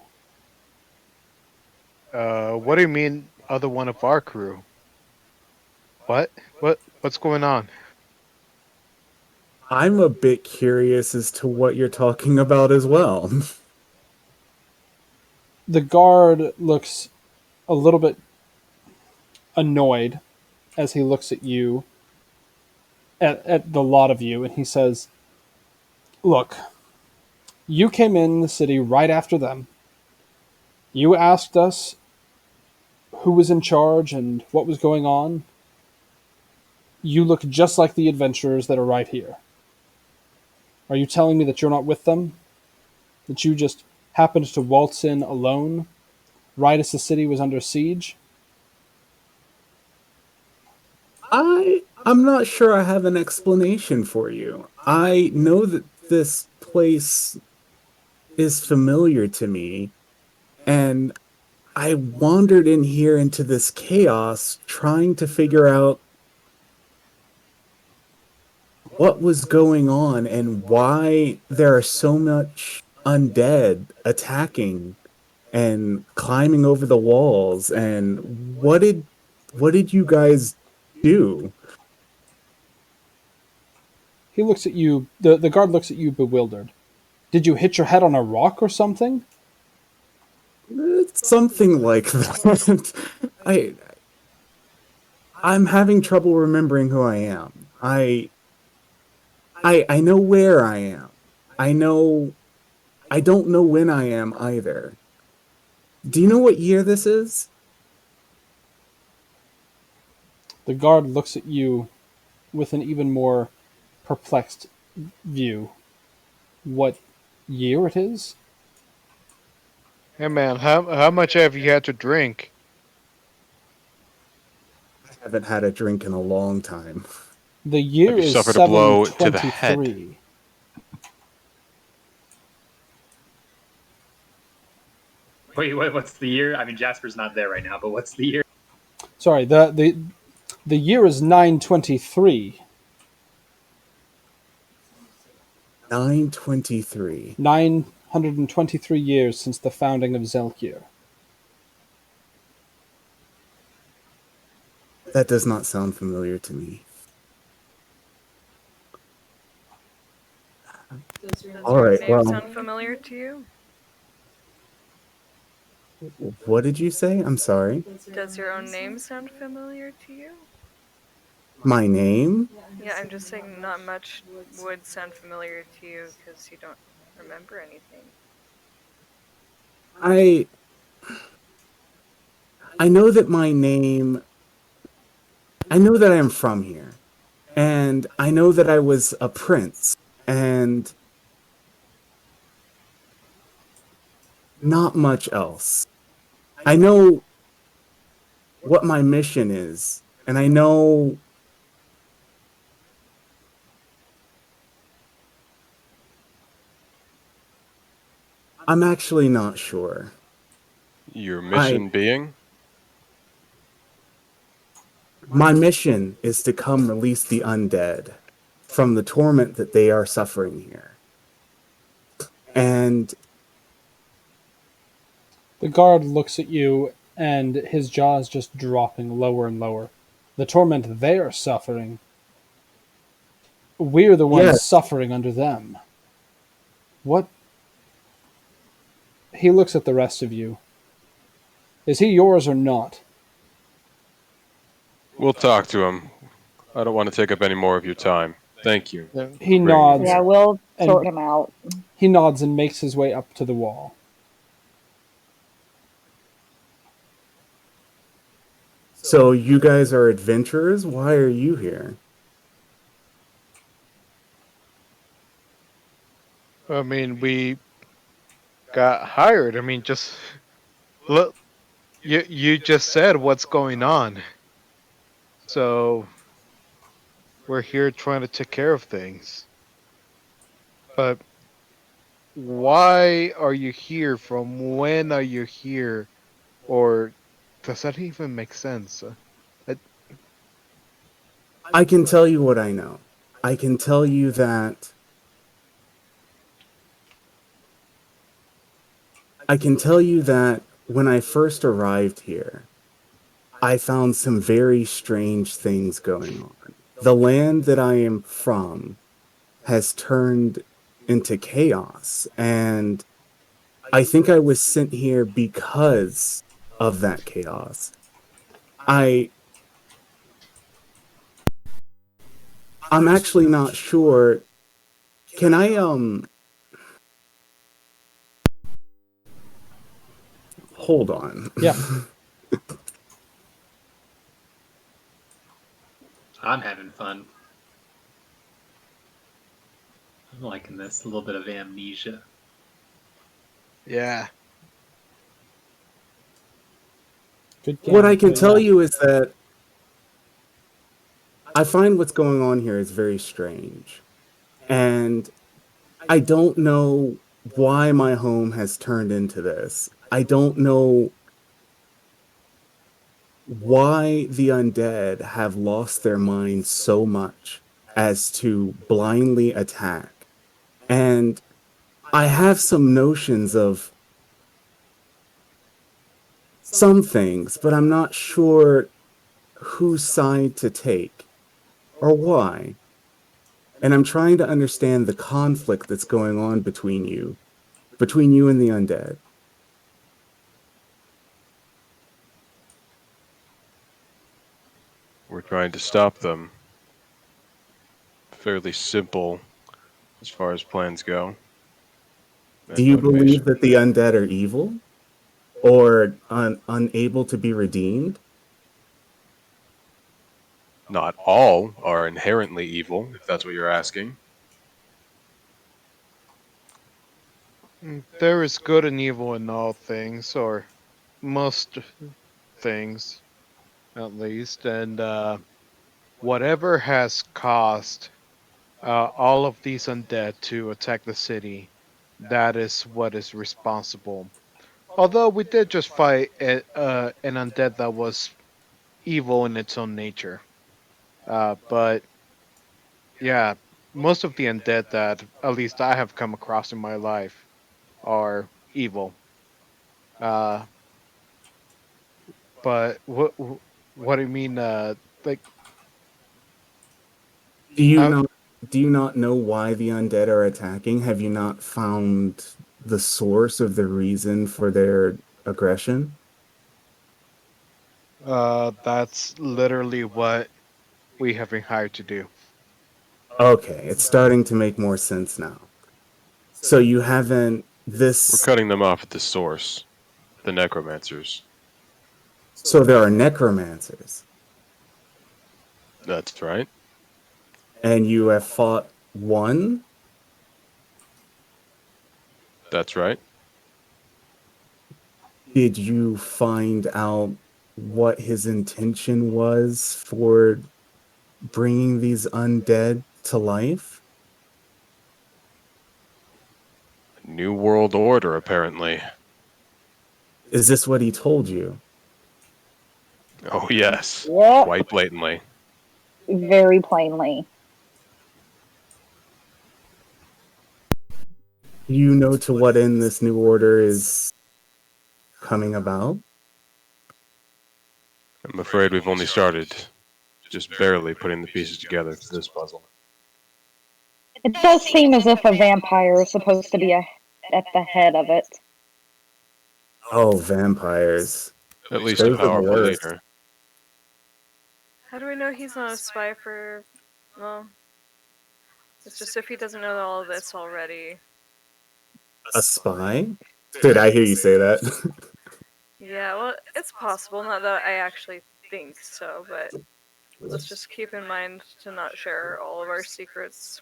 Speaker 3: What do you mean, other one of our crew? What's going on?
Speaker 5: I'm a bit curious as to what you're talking about as well.
Speaker 1: The guard looks a little bit annoyed as he looks at you, at the lot of you, and he says, look, you came in the city right after them. You asked us who was in charge and what was going on. You look just like the adventurers that are right here. Are you telling me that you're not with them? That you just happened to waltz in alone right as the city was under siege?
Speaker 5: I'm not sure I have an explanation for you. I know that this place is familiar to me, and I wandered in here into this chaos trying to figure out what was going on and why there are so much undead attacking and climbing over the walls, and what did you guys do?
Speaker 1: He looks at you. The guard looks at you bewildered. Did you hit your head on a rock or something?
Speaker 5: It's something like that. I'm having trouble remembering who I am. I know where I am. I don't know when I am either. Do you know what year this is?
Speaker 1: The guard looks at you with an even more perplexed view. What year it is?
Speaker 3: Hey man, how much have you had to drink?
Speaker 5: I haven't had a drink in a long time.
Speaker 1: The year
Speaker 6: Have you
Speaker 1: is
Speaker 6: suffered a blow to the head?
Speaker 1: 723.
Speaker 4: Wait, what's the year? I mean, Jasper's not there right now, but what's the year?
Speaker 1: Sorry, the year is 923.
Speaker 5: 923.
Speaker 1: 923 years since the founding of Zelkir.
Speaker 5: That does not sound familiar to me.
Speaker 7: Does
Speaker 5: All
Speaker 7: your
Speaker 5: right,
Speaker 7: name
Speaker 5: well-
Speaker 7: sound familiar to you?
Speaker 5: What did you say? I'm sorry.
Speaker 7: Does your own name sound familiar to you?
Speaker 5: My name?
Speaker 7: Yeah, I'm just saying not much would sound familiar to you because you don't remember anything.
Speaker 5: I know that my name. I know that I am from here. And I know that I was a prince. And not much else. I know what my mission is. And I know. I'm actually not sure.
Speaker 6: Your mission being?
Speaker 5: My mission is to come release the undead from the torment that they are suffering here. And
Speaker 1: The guard looks at you, and his jaw is just dropping lower and lower. The torment they are suffering, we're the ones
Speaker 5: Yes.
Speaker 1: suffering under them. What? He looks at the rest of you. Is he yours or not?
Speaker 6: We'll talk to him. I don't want to take up any more of your time. Thank you.
Speaker 1: He
Speaker 6: Great.
Speaker 1: nods.
Speaker 2: Yeah, we'll
Speaker 1: And-
Speaker 2: sort him out.
Speaker 1: He nods and makes his way up to the wall.
Speaker 5: so you guys are adventurers? Why are you here?
Speaker 3: I mean, we got hired. I mean, just look. You just said what's going on. So we're here trying to take care of things. But why are you here? From when are you here? Or does that even make sense?
Speaker 5: I can tell you what I know. I can tell you that. I can tell you that when I first arrived here, I found some very strange things going on. The land that I am from has turned into chaos, and I think I was sent here because of that chaos. I'm actually not sure. Can I hold on.
Speaker 1: Yeah.
Speaker 4: I'm having fun. I'm liking this. A little bit of amnesia.
Speaker 3: Yeah.
Speaker 1: Good game.
Speaker 5: What I can
Speaker 1: Good
Speaker 5: tell
Speaker 1: enough.
Speaker 5: you is that I find what's going on here is very strange. And I don't know why my home has turned into this. I don't know why the undead have lost their minds so much as to blindly attack. And I have some notions of some things, but I'm not sure whose side to take or why. And I'm trying to understand the conflict that's going on between you and the undead.
Speaker 6: We're trying to stop them. Fairly simple as far as plans go.
Speaker 5: Do
Speaker 6: And
Speaker 5: you
Speaker 6: motivation.
Speaker 5: believe that the undead are evil or unable to be redeemed?
Speaker 6: Not all are inherently evil, if that's what you're asking.
Speaker 3: There is good and evil in all things, or most things, at least. And whatever has caused all of these undead to attack the city, that is what is responsible. Although we did just fight an undead that was evil in its own nature. But yeah, most of the undead that at least I have come across in my life are evil. Uh, but what I mean, like,
Speaker 5: Do you
Speaker 3: how,
Speaker 5: not do you not know why the undead are attacking? Have you not found the source of the reason for their aggression?
Speaker 3: that's literally what we have been hired to do.
Speaker 5: Okay, it's starting to make more sense now. So you haven't
Speaker 6: We're
Speaker 5: this
Speaker 6: cutting them off at the source. The necromancers.
Speaker 5: so there are necromancers
Speaker 6: That's right.
Speaker 5: and you have fought one?
Speaker 6: That's right.
Speaker 5: Did you find out what his intention was for bringing these undead to life?
Speaker 6: New World Order, apparently.
Speaker 5: Is this what he told you?
Speaker 6: Oh, yes.
Speaker 2: Yep,
Speaker 6: Quite blatantly.
Speaker 2: very plainly.
Speaker 5: Do you know to what end this new order is coming about?
Speaker 6: I'm afraid we've only started. Just barely putting the pieces together to this puzzle.
Speaker 2: It does seem as if a vampire is supposed to be at the head of it.
Speaker 5: Oh, vampires.
Speaker 6: At least
Speaker 5: Those
Speaker 6: a
Speaker 5: are the
Speaker 6: powerful
Speaker 5: worst.
Speaker 6: leader.
Speaker 7: How do we know he's not a spy for? Well, it's just if he doesn't know all of this already.
Speaker 5: A spy? Did I hear you say that?
Speaker 7: Yeah, well, it's possible. Not that I actually think so, but let's just keep in mind to not share all of our secrets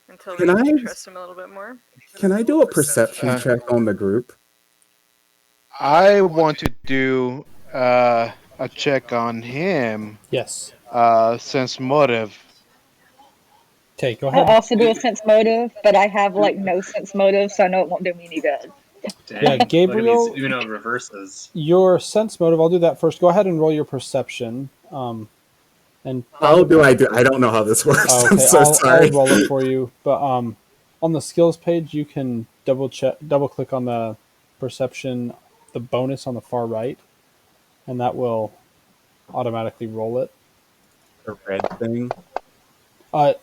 Speaker 7: until we
Speaker 5: Can I-
Speaker 7: trust him a little bit more.
Speaker 5: Can I do a perception check on the group?
Speaker 3: I want to do a check on him,
Speaker 1: Yes.
Speaker 3: sense motive.
Speaker 1: Okay, go
Speaker 2: I'll
Speaker 1: ahead.
Speaker 2: also do a sense motive, but I have like no sense motive, so I know it won't do me any good.
Speaker 4: Dang,
Speaker 1: Yeah,
Speaker 4: look at
Speaker 1: Gabriel-
Speaker 4: these Uno reverses.
Speaker 1: Your sense motive, I'll do that first. Go ahead and roll your perception. And
Speaker 5: How do I do? I don't know how this works.
Speaker 1: Oh,
Speaker 5: I'm
Speaker 1: okay,
Speaker 5: so
Speaker 1: I'll
Speaker 5: sorry.
Speaker 1: roll it for you. But on the skills page, you can double click on the perception, the bonus on the far right, and that will automatically roll it.
Speaker 5: The red thing.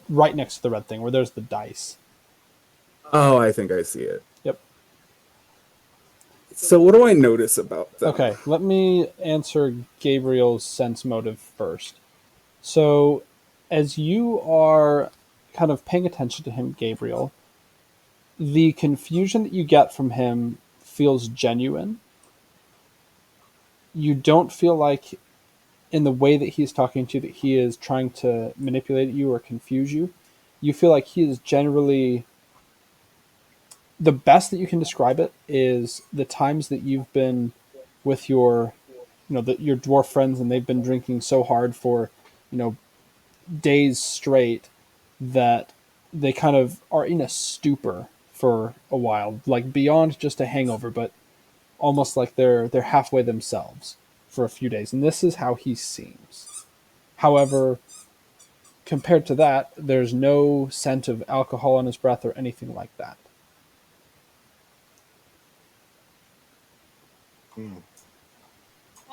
Speaker 1: Right next to the red thing where there's the dice.
Speaker 5: Oh, I think I see it.
Speaker 1: Yep.
Speaker 5: So what do I notice about them?
Speaker 1: Okay, let me answer Gabriel's sense motive first. So, as you are kind of paying attention to him, Gabriel, the confusion that you get from him feels genuine. You don't feel like, in the way that he's talking to you, that he is trying to manipulate you or confuse you. You feel like he is generally. The best that you can describe it is the times that you've been with your, your dwarf friends, and they've been drinking so hard for, days straight that they kind of are in a stupor for a while, like beyond just a hangover, but almost like they're halfway themselves for a few days. And this is how he seems. However, compared to that, there's no scent of alcohol on his breath or anything like that.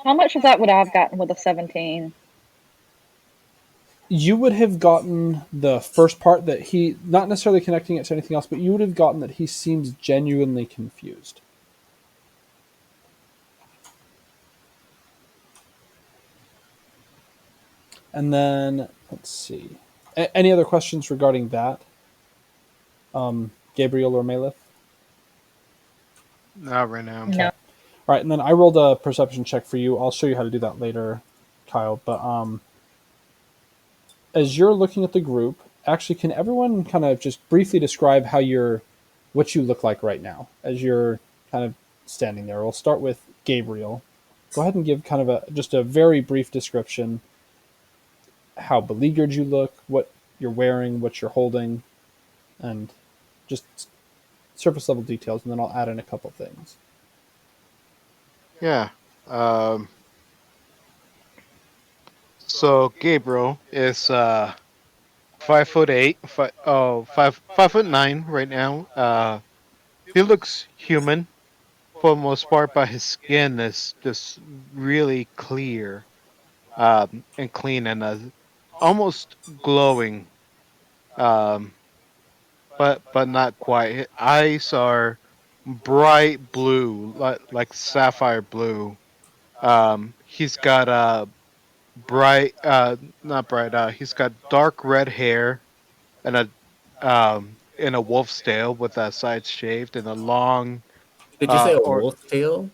Speaker 2: How much of that would I have gotten with a 17?
Speaker 1: You would have gotten the first part that he, not necessarily connecting it to anything else, but you would have gotten that he seems genuinely confused. And then, let's see. Any other questions regarding that? Gabriel or Malith?
Speaker 3: Not right now.
Speaker 2: No.
Speaker 1: All right, and then I rolled a perception check for you. I'll show you how to do that later, Kyle. But as you're looking at the group, actually, can everyone kind of just briefly describe what you look like right now as you're kind of standing there? We'll start with Gabriel. Go ahead and give kind of just a very brief description. How beleaguered you look, what you're wearing, what you're holding, and just surface level details, and then I'll add in a couple things.
Speaker 3: Yeah. So Gabriel is 5'8", 5'9" right now. He looks human for the most part, but his skin is just really clear, and clean and almost glowing. Um, but not quite. His eyes are bright blue, like sapphire blue. He's got bright, not bright. He's got dark red hair and in a wolf's tail with sides shaved and a long,
Speaker 5: Did you say a
Speaker 3: or
Speaker 5: wolf tail?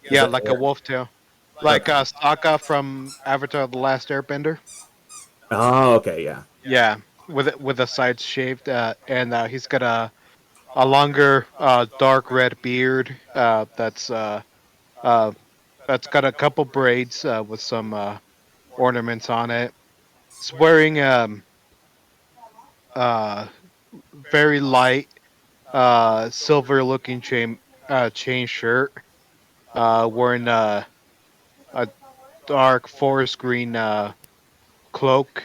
Speaker 5: Is
Speaker 3: yeah,
Speaker 5: that
Speaker 3: like a
Speaker 5: correct?
Speaker 3: wolf tail, like
Speaker 5: Okay.
Speaker 3: Sokka from Avatar: The Last Airbender.
Speaker 5: Oh, okay, yeah.
Speaker 3: Yeah, with the sides shaved, and he's got a longer, dark red beard. Uh, that's got a couple braids with some ornaments on it. He's wearing uh very light silver looking chain shirt. Wearing a dark forest green cloak.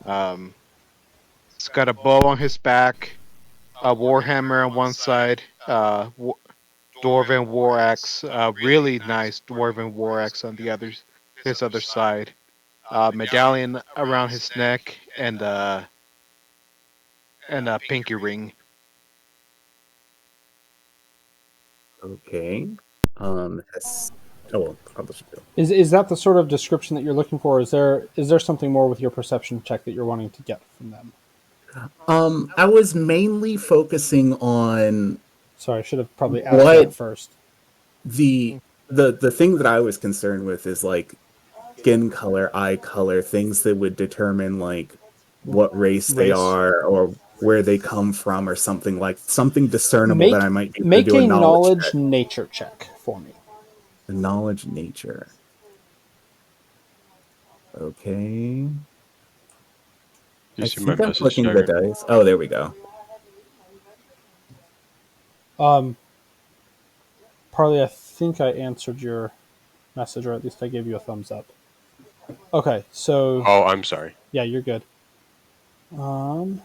Speaker 3: Um, he's got a bow on his back, a warhammer on one side, dwarven war axe, really nice dwarven war axe on his other side. Medallion around his neck and a pinky ring.
Speaker 5: Okay. Oh, well, I'll just go.
Speaker 1: Is that the sort of description that you're looking for? Is there something more with your perception check that you're wanting to get from them?
Speaker 5: I was mainly focusing on
Speaker 1: Sorry, I should have probably asked
Speaker 5: What?
Speaker 1: that first.
Speaker 5: the thing that I was concerned with is like skin color, eye color, things that would determine like what race they
Speaker 1: Race.
Speaker 5: are or where they come from or something discernible
Speaker 1: Make
Speaker 5: that I might be able to
Speaker 1: make
Speaker 5: do
Speaker 1: a knowledge
Speaker 5: check.
Speaker 1: nature check for me.
Speaker 5: The knowledge nature. Okay.
Speaker 6: You
Speaker 5: I
Speaker 6: see my
Speaker 5: think I'm
Speaker 6: message,
Speaker 5: clicking the
Speaker 6: Jagger?
Speaker 5: dice. Oh, there we go.
Speaker 1: Parley, I think I answered your message, or at least I gave you a thumbs up. Okay, so
Speaker 6: Oh, I'm sorry.
Speaker 1: yeah, you're good. All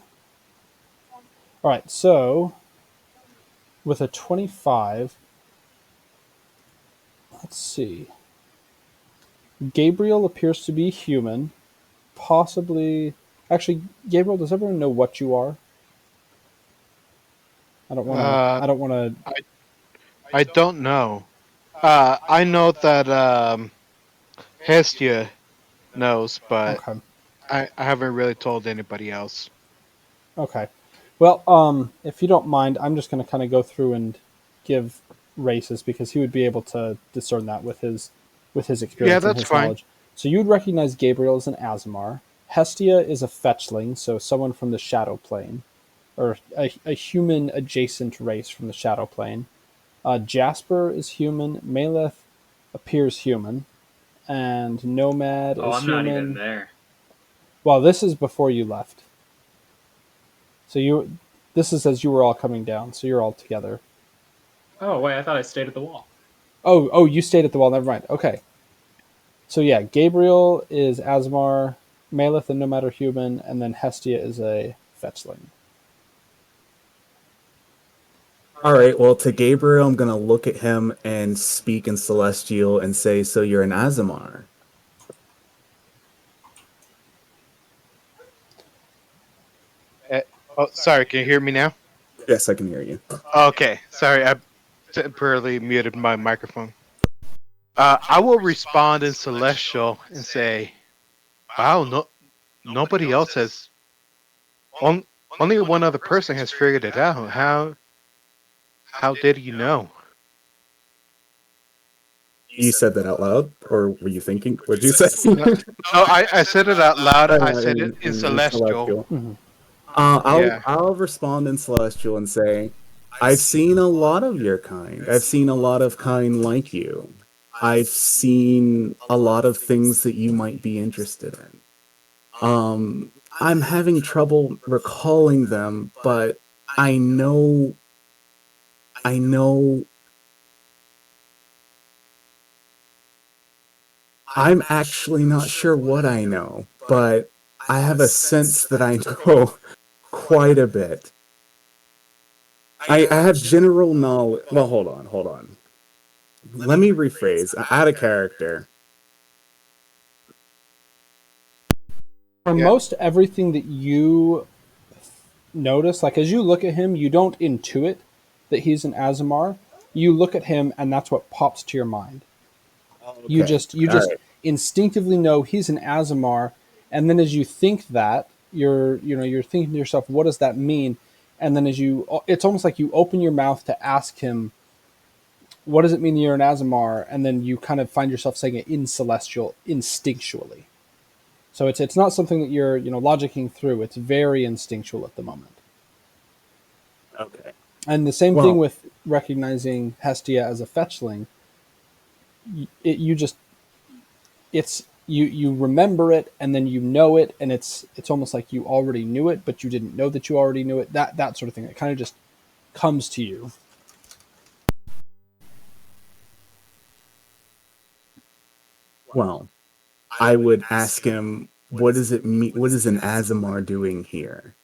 Speaker 1: right, so with a 25, let's see. Gabriel appears to be human, possibly. Actually, Gabriel, does everyone know what you are? I don't want to. I don't want to.
Speaker 3: I don't know. I know that Hestia knows, but
Speaker 1: Okay.
Speaker 3: I haven't really told anybody else.
Speaker 1: Okay. Well, if you don't mind, I'm just going to kind of go through and give races because he would be able to discern that with his experience
Speaker 3: Yeah,
Speaker 1: and
Speaker 3: that's
Speaker 1: his
Speaker 3: fine.
Speaker 1: knowledge. So you would recognize Gabriel as an Azamar. Hestia is a fetchling, so someone from the Shadow Plane, or a human adjacent race from the Shadow Plane. Jasper is human. Maleth appears human, and Nomad
Speaker 4: Oh,
Speaker 1: is
Speaker 4: I'm
Speaker 1: human.
Speaker 4: not even there.
Speaker 1: Well, this is before you left. So this is as you were all coming down. So you're all together.
Speaker 4: Oh wait, I thought I stayed at the wall.
Speaker 1: Oh, you stayed at the wall. Never mind. Okay. So yeah, Gabriel is Asmar. Maleth and No Matter Human, and then Hestia is a fetchling.
Speaker 5: All right, well, to Gabriel, I'm going to look at him and speak in Celestial and say, so you're an Azamar.
Speaker 3: Oh, sorry. Can you hear me now?
Speaker 5: Yes, I can hear you.
Speaker 3: Okay. Sorry, I temporarily muted my microphone. I will respond in Celestial and say, "Wow, nobody else has. Only one other person has figured it out. How did you know?"
Speaker 5: You said that out loud, or were you thinking? What did you say?
Speaker 3: No, I said it out loud. I said it in Celestial.
Speaker 1: Mhm.
Speaker 3: Yeah.
Speaker 5: I'll respond in Celestial and say, I've seen a lot of your kind. I've seen a lot of kind like you. I've seen a lot of things that you might be interested in. I'm having trouble recalling them, but I know I'm actually not sure what I know, but I have a sense that I know quite a bit. I have general knowledge. Well, hold on. Let me rephrase. Out of character.
Speaker 1: For
Speaker 3: Yeah.
Speaker 1: most everything that you notice, like as you look at him, you don't intuit that he's an Azamar. You look at him, and that's what pops to your mind. You
Speaker 5: Okay.
Speaker 1: just
Speaker 5: All right.
Speaker 1: instinctively know he's an Azamar, and then as you think that, you're thinking to yourself, what does that mean? And then it's almost like you open your mouth to ask him, what does it mean you're an Azamar? And then you kind of find yourself saying it in Celestial instinctually. So it's not something that you're logicking through. It's very instinctual at the moment.
Speaker 5: Okay.
Speaker 1: And the same
Speaker 5: Well-
Speaker 1: thing with recognizing Hestia as a fetchling. You remember it, and then you know it, and it's almost like you already knew it, but you didn't know that you already knew it. That sort of thing. It kind of just comes to you.
Speaker 5: Well, I would ask him, what does it mean? What is an Azamar doing here?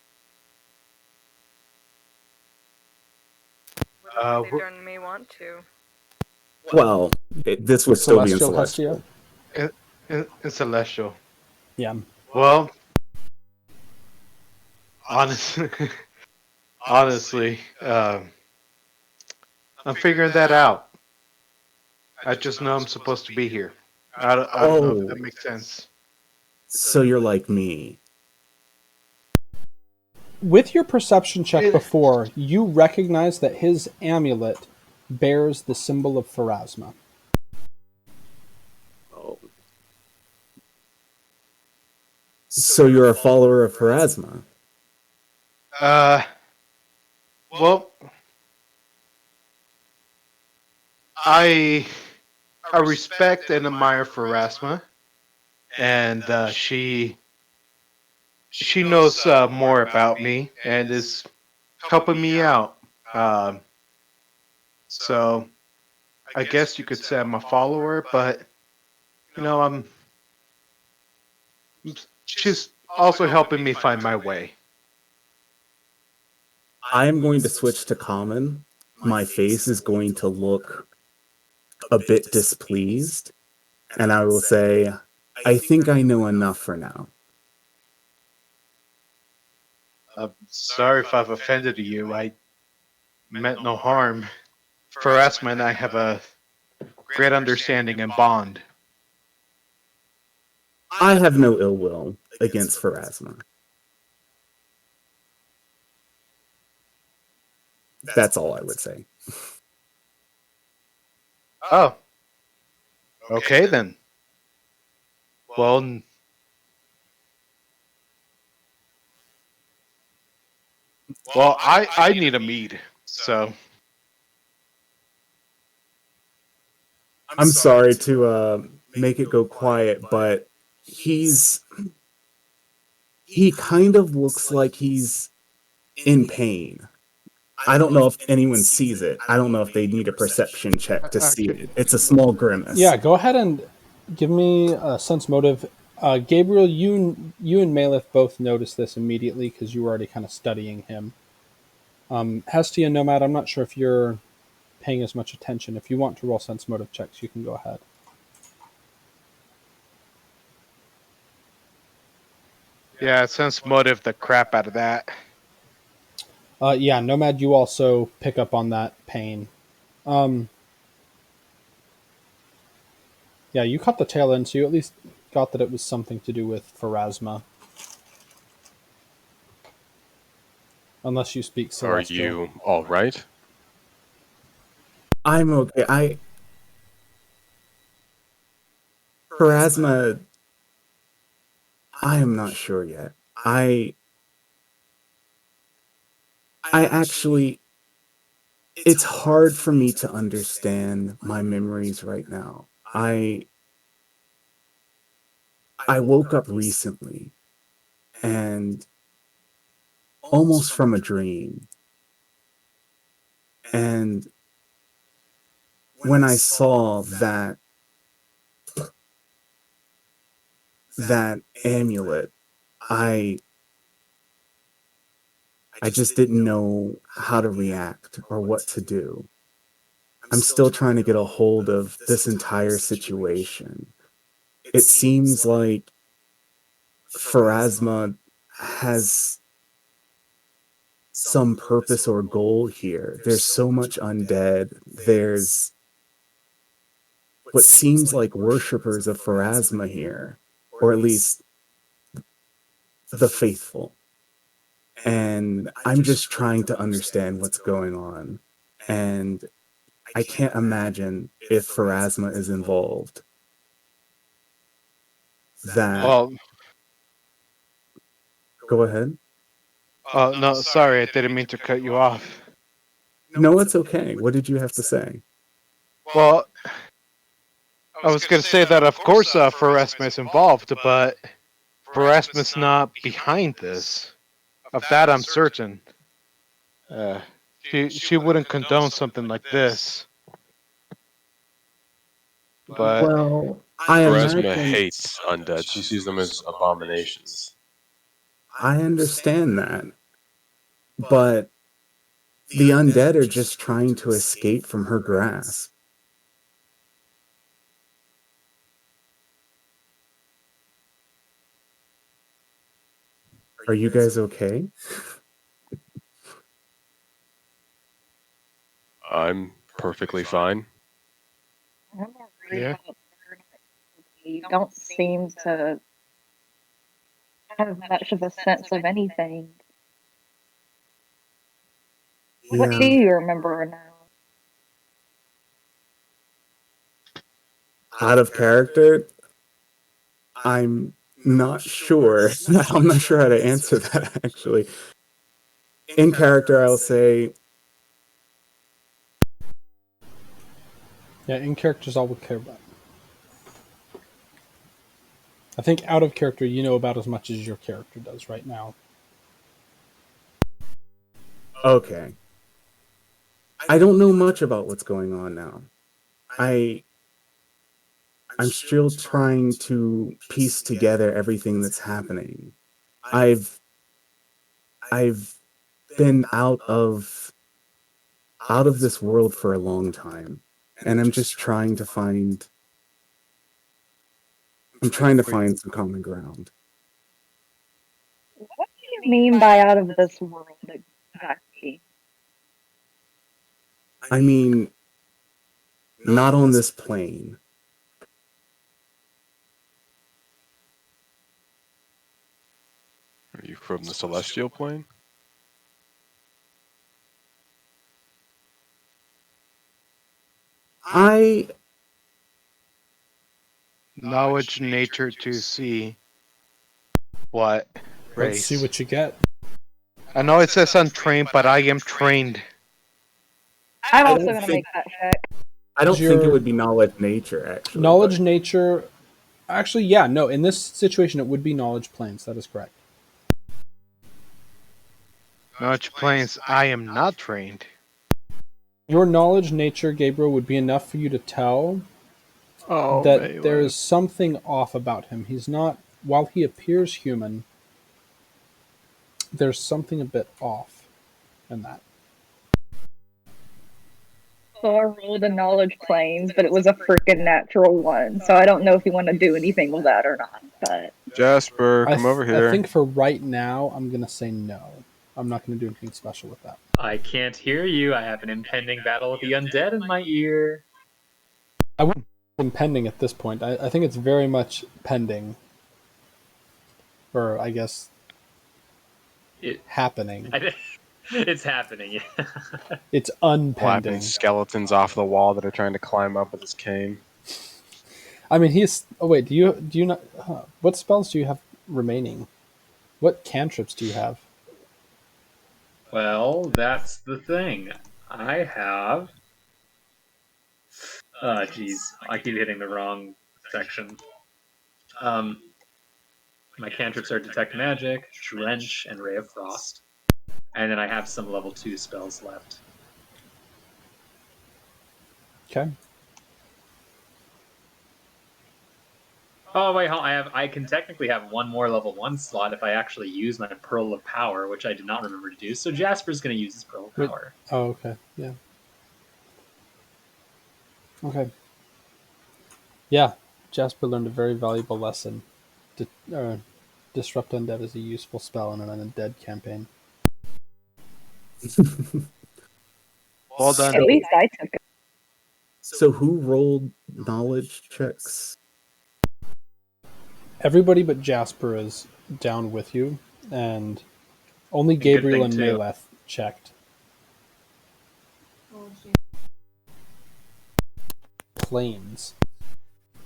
Speaker 7: What they done may want to.
Speaker 5: Well, this would still be in
Speaker 1: Celestial
Speaker 5: Celestial.
Speaker 1: Hestia.
Speaker 3: In Celestial.
Speaker 1: Yeah.
Speaker 3: Well, honestly, I'm figuring that out. I just know I'm supposed to be here. I don't know if that makes sense.
Speaker 5: So you're like me.
Speaker 1: With your perception check before, you recognize that his amulet bears the symbol of Pharasma.
Speaker 5: Oh. So you're a follower of Pharasma.
Speaker 3: Well, I respect and admire Pharasma, and she knows more about me and is helping me out. So I guess you could say I'm a follower, but she's also helping me find my way.
Speaker 5: I am going to switch to common. My face is going to look a bit displeased, and I will say, I think I know enough for now.
Speaker 3: I'm sorry if I've offended you. I meant no harm. Pharasma and I have a great understanding and bond.
Speaker 5: I have no ill will against Pharasma. That's all I would say.
Speaker 3: Oh. Okay then. Well, I need a mead, so
Speaker 5: I'm sorry to make it go quiet, but he kind of looks like he's in pain. I don't know if anyone sees it. I don't know if they need a perception check to see it. It's a small grimace.
Speaker 1: Yeah, go ahead and give me a sense motive Gabriel, you and Malith both noticed this immediately because you were already kind of studying him. Hestia and Nomad, I'm not sure if you're paying as much attention. If you want to roll sense motive checks, you can go ahead.
Speaker 3: Yeah, sense motive the crap out of that.
Speaker 1: Yeah, Nomad, you also pick up on that pain. Yeah, you caught the tail end, so you at least got that it was something to do with Pharasma. Unless you speak
Speaker 6: Are
Speaker 1: Celestial.
Speaker 6: you all right?
Speaker 5: I'm okay. Pharasma, I am not sure yet. I actually, it's hard for me to understand my memories right now. I woke up recently and almost from a dream. And when I saw that amulet, I just didn't know how to react or what to do. I'm still trying to get a hold of this entire situation. It seems like Pharasma has some purpose or goal here. There's so much undead. There's what seems like worshippers of Pharasma here, or at least the faithful. And I'm just trying to understand what's going on. And I can't imagine if Pharasma is involved.
Speaker 3: Well,
Speaker 5: Go ahead.
Speaker 3: oh no, sorry, I didn't mean to cut you off.
Speaker 5: No, it's okay. What did you have to say?
Speaker 3: Well, I was gonna say that of course Pharasma is involved, but Pharasma's not behind this. Of that I'm certain. She wouldn't condone something like this. But
Speaker 5: Well, I
Speaker 6: Pharasma
Speaker 5: imagine
Speaker 6: hates undead. She sees them as abominations.
Speaker 5: I understand that, but the undead are just trying to escape from her grasp. Are you guys okay?
Speaker 6: I'm perfectly fine.
Speaker 2: I'm not worried
Speaker 3: Yeah.
Speaker 2: about her. You don't seem to have much of a sense of anything. What do you remember now?
Speaker 5: Out of character, I'm not sure. I'm not sure how to answer that, actually. In character, I'll say,
Speaker 1: Yeah, in character is all we care about. I think out of character, you know about as much as your character does right now.
Speaker 5: okay. I don't know much about what's going on now. I'm still trying to piece together everything that's happening. I've been out of this world for a long time, and I'm just trying to find some common ground.
Speaker 2: What do you mean by out of this world exactly?
Speaker 5: I mean, not on this plane.
Speaker 6: Are you from the celestial plane?
Speaker 5: I
Speaker 3: knowledge nature to see what
Speaker 1: Let's
Speaker 3: race.
Speaker 1: see what you get.
Speaker 3: I know it says untrained, but I am trained.
Speaker 2: I'm
Speaker 5: I
Speaker 2: also
Speaker 5: don't
Speaker 2: going to
Speaker 5: think-
Speaker 2: make that check.
Speaker 5: I don't think it
Speaker 1: Your-
Speaker 5: would be knowledge nature, actually.
Speaker 1: Knowledge
Speaker 5: but-
Speaker 1: nature. Actually, yeah, no. In this situation, it would be knowledge planes. That is correct.
Speaker 3: Knowledge planes, I am not trained.
Speaker 1: Your knowledge nature, Gabriel, would be enough for you to tell
Speaker 6: Oh,
Speaker 1: that there is something off about him. He's not while he appears human, there's something a bit off in that.
Speaker 2: So I rolled a knowledge planes, but it was a freaking natural one. So I don't know if you want to do anything with that or not. But
Speaker 6: Jasper, come over here.
Speaker 1: I think for right now, I'm gonna say no. I'm not gonna do anything special with that.
Speaker 4: I can't hear you. I have an impending battle with the undead in my ear.
Speaker 1: I wouldn't say impending at this point. I think it's very much pending, or I guess happening.
Speaker 4: It's happening. Yeah.
Speaker 1: It's
Speaker 6: Slapping
Speaker 1: unpending.
Speaker 6: skeletons off the wall that are trying to climb up with his cane.
Speaker 1: I mean, he's. Oh wait, do you not? What spells do you have remaining? What cantrips do you have?
Speaker 4: Well, that's the thing. I have. Jeez, I keep hitting the wrong section. My cantrips are Detect Magic, Drench, and Ray of Frost. And then I have some level 2 spells left.
Speaker 1: Okay.
Speaker 4: Oh wait, I can technically have one more level 1 slot if I actually use my Pearl of Power, which I did not remember to do. So Jasper's going to use his Pearl of
Speaker 1: Wait.
Speaker 4: Power.
Speaker 1: Oh, okay. Yeah. Okay. Yeah, Jasper learned a very valuable lesson. Disrupt Undead is a useful spell in an undead campaign.
Speaker 3: Well done.
Speaker 2: at least I took it.
Speaker 5: So who rolled knowledge checks?
Speaker 1: Everybody but Jasper is down with you, and only
Speaker 4: good
Speaker 1: Gabriel and
Speaker 4: thing, too.
Speaker 1: Maleth checked. Planes.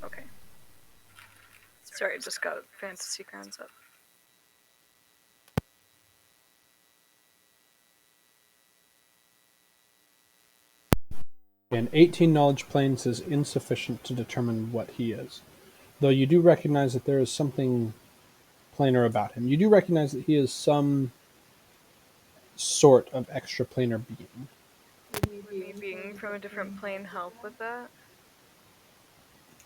Speaker 7: Okay. Sorry, I just got Fantasy Grounds up.
Speaker 1: And 18 knowledge planes is insufficient to determine what he is. Though you do recognize that there is something planar about him. You do recognize that he is some sort of extraplanar being.
Speaker 7: Would me being from a different plane help with that?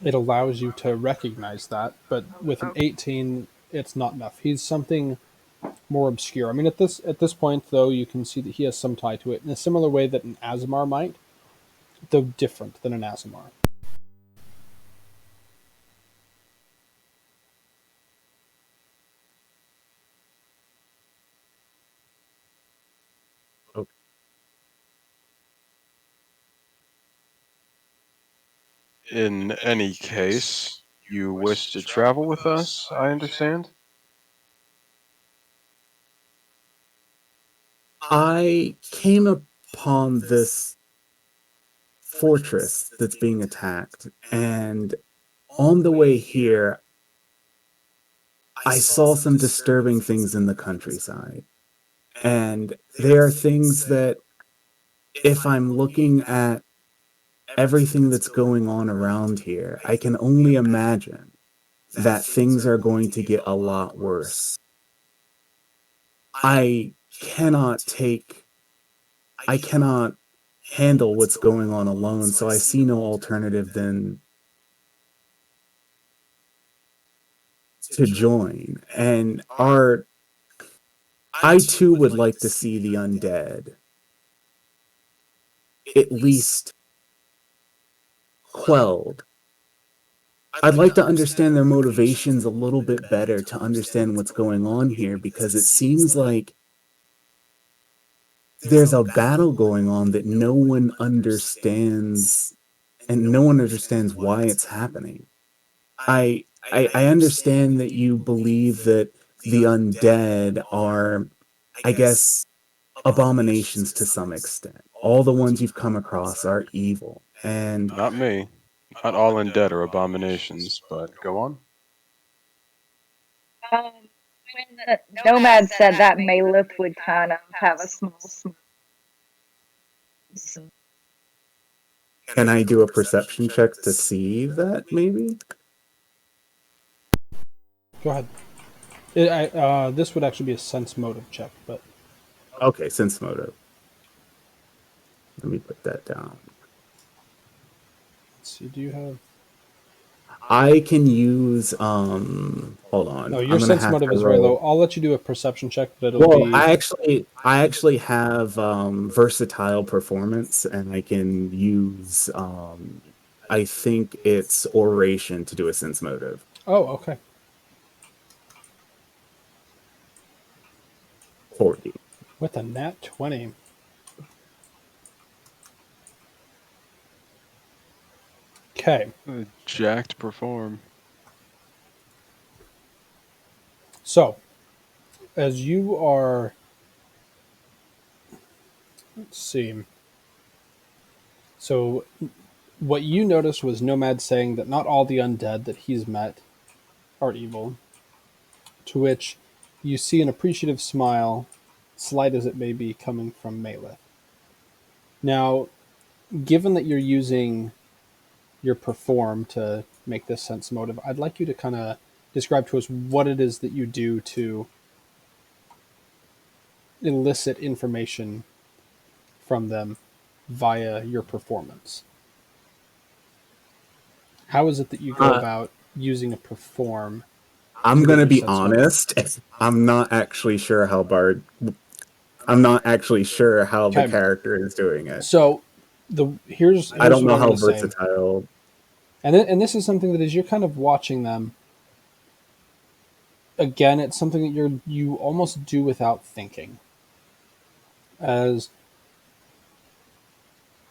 Speaker 1: It allows you to recognize that, but with an 18, it's not enough. He's something more obscure. I mean, at this point, though, you can see that he has some tie to it in a similar way that an Azamar might, though different than an Azamar.
Speaker 6: In any case, you wish to travel with us, I understand?
Speaker 5: I came upon this fortress that's being attacked, and on the way here, I saw some disturbing things in the countryside. And there are things that, if I'm looking at everything that's going on around here, I can only imagine that things are going to get a lot worse. I cannot handle what's going on alone, so I see no alternative than to join. And I too would like to see the undead at least quelled. I'd like to understand their motivations a little bit better to understand what's going on here, because it seems like there's a battle going on that no one understands, and no one understands why it's happening. I understand that you believe that the undead are, I guess, abominations to some extent. All the ones you've come across are evil. And
Speaker 6: Not me. Not all undead are abominations, but go on.
Speaker 2: When the Nomad said that, Malith would kind of have a small smile.
Speaker 5: can I do a perception check to see that, maybe?
Speaker 1: Go ahead. This would actually be a sense motive check, but
Speaker 5: Okay, sense motive. Let me put that down.
Speaker 1: let's see. Do you have?
Speaker 5: I can use hold on.
Speaker 1: No,
Speaker 5: I'm
Speaker 1: your
Speaker 5: gonna
Speaker 1: sense
Speaker 5: have
Speaker 1: motive
Speaker 5: to
Speaker 1: is very
Speaker 5: roll.
Speaker 1: low. I'll let you do a perception check, but it'll
Speaker 5: Well,
Speaker 1: be
Speaker 5: I actually have versatile performance, and I can use I think it's oration to do a sense motive.
Speaker 1: oh, okay.
Speaker 5: 40.
Speaker 1: With a nat 20. Okay.
Speaker 6: Jacked perform.
Speaker 1: So, as you are, let's see. So, what you noticed was Nomad saying that not all the undead that he's met are evil. To which you see an appreciative smile, slight as it may be, coming from Maleth. Now, given that you're using your perform to make this sense motive, I'd like you to kind of describe to us what it is that you do to elicit information from them via your performance. How is it that you go
Speaker 5: Uh,
Speaker 1: about using a perform
Speaker 5: I'm
Speaker 1: to get
Speaker 5: gonna
Speaker 1: your
Speaker 5: be
Speaker 1: sense motive?
Speaker 5: honest. I'm not actually sure how Bard. I'm not actually sure how the
Speaker 1: Okay,
Speaker 5: character is doing it.
Speaker 1: so here's
Speaker 5: I don't
Speaker 1: what
Speaker 5: know
Speaker 1: I'm going
Speaker 5: how
Speaker 1: to say,
Speaker 5: versatile.
Speaker 1: and this is something that as you're kind of watching them, again, it's something that you almost do without thinking.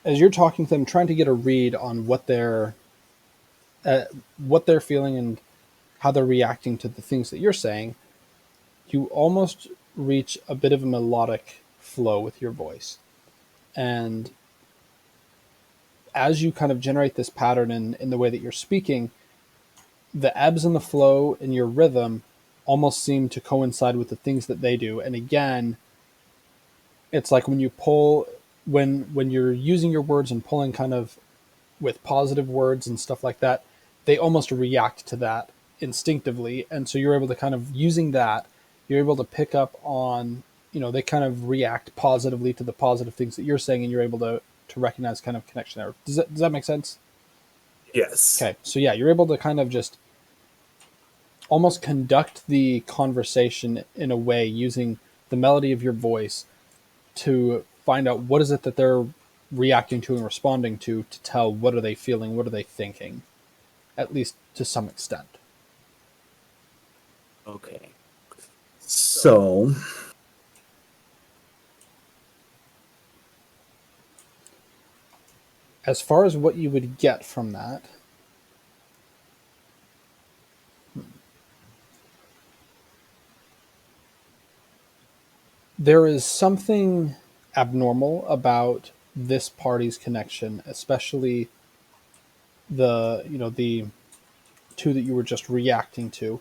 Speaker 1: As you're talking to them, trying to get a read on uh, what they're feeling and how they're reacting to the things that you're saying, you almost reach a bit of a melodic flow with your voice. And as you kind of generate this pattern in the way that you're speaking, the ebbs and the flow in your rhythm almost seem to coincide with the things that they do. And again, it's like when you pull when you're using your words and pulling kind of with positive words and stuff like that, they almost react to that instinctively. And so you're able to kind of using that, you're able to pick up on, they kind of react positively to the positive things that you're saying, and you're able to recognize kind of connection there. Does that make sense?
Speaker 5: Yes.
Speaker 1: Okay. So yeah, you're able to kind of just almost conduct the conversation in a way using the melody of your voice to find out what is it that they're reacting to and responding to tell what are they feeling, what are they thinking, at least to some extent.
Speaker 5: Okay. So
Speaker 1: As far as what you would get from that, there is something abnormal about this party's connection, especially the two that you were just reacting to.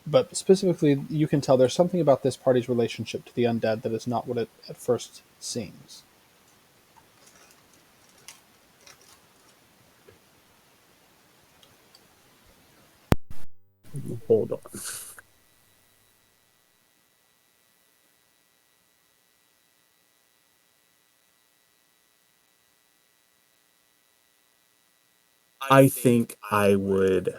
Speaker 1: But specifically, you can tell there's something about this party's relationship to the undead that is not what it at first seems.
Speaker 5: hold on. I think I would.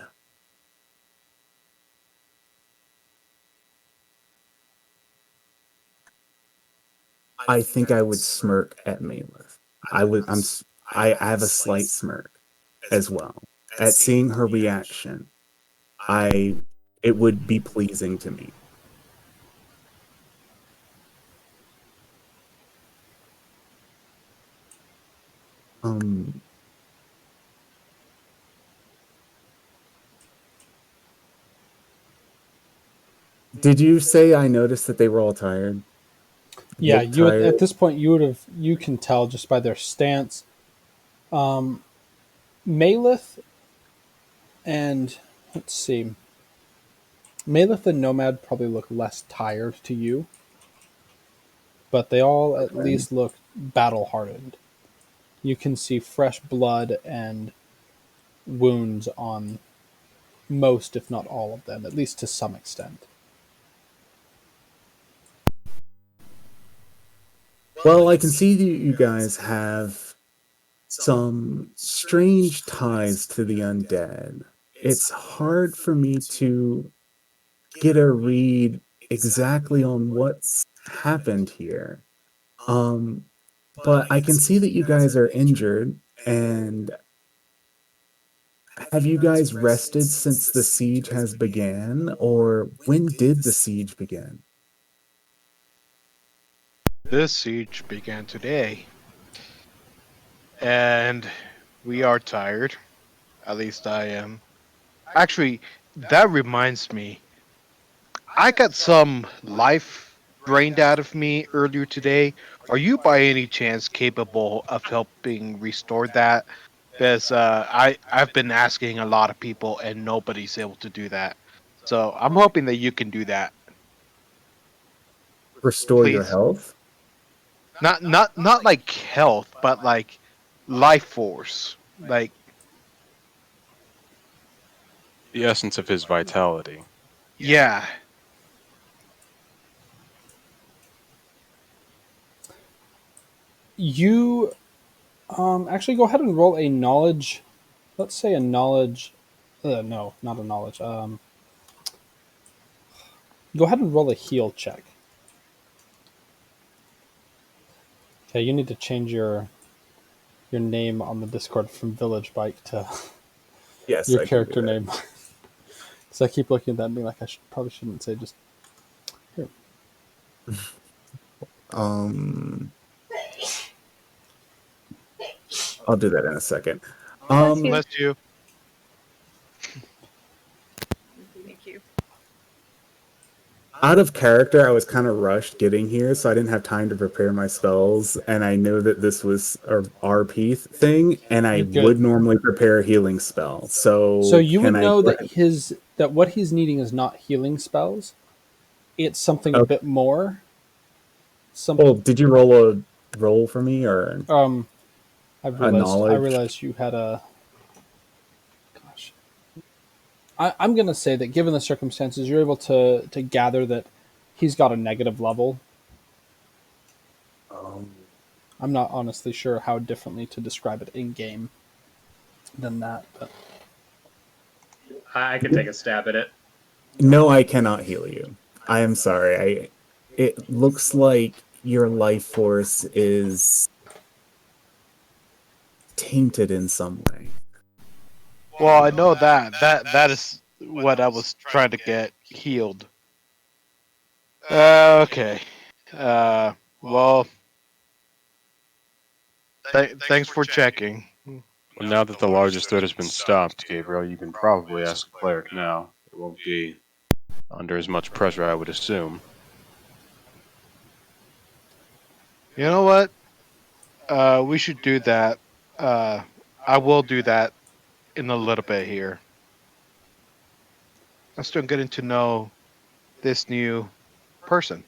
Speaker 5: I think I would smirk at Maleth. I would. I have a slight smirk as well at seeing her reaction. I. It would be pleasing to me. Um. Did you say I noticed that they were all tired?
Speaker 1: Yeah,
Speaker 5: Looked
Speaker 1: you at
Speaker 5: tired.
Speaker 1: this point you can tell just by their stance. Maleth and let's see, Maleth and Nomad probably look less tired to you, but they all at
Speaker 5: Okay.
Speaker 1: least look battle hardened. You can see fresh blood and wounds on most, if not all of them, at least to some extent.
Speaker 5: Well, I can see that you guys have some strange ties to the undead. it's hard for me to get a read exactly on what's happened here. But I can see that you guys are injured, and have you guys rested since the siege has began, or when did the siege begin?
Speaker 3: This siege began today, and we are tired. At least I am. Actually, that reminds me. I got some life drained out of me earlier today. Are you by any chance capable of helping restore that? Because I've been asking a lot of people and nobody's able to do that. So I'm hoping that you can do that,
Speaker 5: Restore your
Speaker 3: please.
Speaker 5: health?
Speaker 3: Not like health, but like life force. Like
Speaker 6: The essence of his vitality.
Speaker 3: yeah.
Speaker 1: You actually go ahead and roll a knowledge. Let's say a knowledge. No, not a knowledge. Go ahead and roll a heal check. Okay, you need to change your name on the Discord from Village Bike to
Speaker 5: Yes,
Speaker 1: your
Speaker 5: I can do
Speaker 1: character
Speaker 5: that.
Speaker 1: name. So I keep looking at that and being like, probably shouldn't say just here.
Speaker 5: Um, I'll do that in a second.
Speaker 2: Bless you.
Speaker 3: Bless you.
Speaker 7: Thank you.
Speaker 5: Out of character, I was kind of rushed getting here, so I didn't have time to prepare my spells, and I know that this was a RP thing, and I
Speaker 1: You're good.
Speaker 5: would normally prepare a healing spell. So
Speaker 1: You would
Speaker 5: can I
Speaker 1: know
Speaker 5: go
Speaker 1: that what he's needing is not healing spells. It's something a
Speaker 5: Okay.
Speaker 1: bit more.
Speaker 5: Oh, did you roll for me, or
Speaker 1: I
Speaker 5: a knowledge?
Speaker 1: realized you had a. Gosh, I'm gonna say that given the circumstances, you're able to gather that he's got a negative level. I'm not honestly sure how differently to describe it in game than that, but
Speaker 4: I can take a stab at it.
Speaker 5: No, I cannot heal you. I am sorry. It looks like your life force is tainted in some way.
Speaker 3: Well, I know that is what I was trying to get healed. Okay. Well, thanks for checking.
Speaker 6: Well, now that the largest threat has been stopped, Gabriel, you can probably ask a cleric now. It won't be under as much pressure, I would assume.
Speaker 3: You know what? We should do that. I will do that in a little bit here. I'm still getting to know this new person.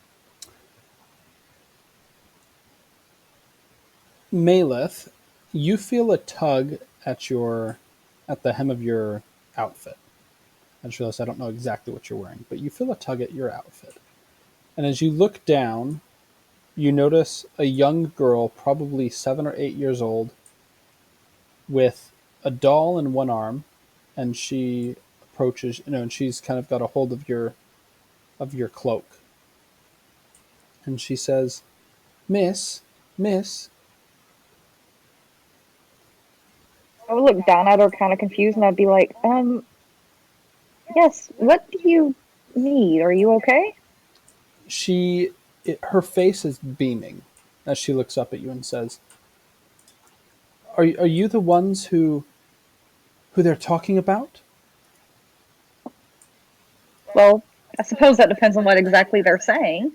Speaker 1: Maleth, you feel a tug at the hem of your outfit. I just realized I don't know exactly what you're wearing, but you feel a tug at your outfit. And as you look down, you notice a young girl, probably 7 or 8 years old, with a doll in one arm, and she approaches, and she's kind of got a hold of your cloak. And she says, Miss,
Speaker 2: I would look down at her kind of confused and I'd be like, yes, what do you need? Are you okay?
Speaker 1: her face is beaming as she looks up at you and says, Are you the ones who they're talking about?
Speaker 2: Well, I suppose that depends on what exactly they're saying.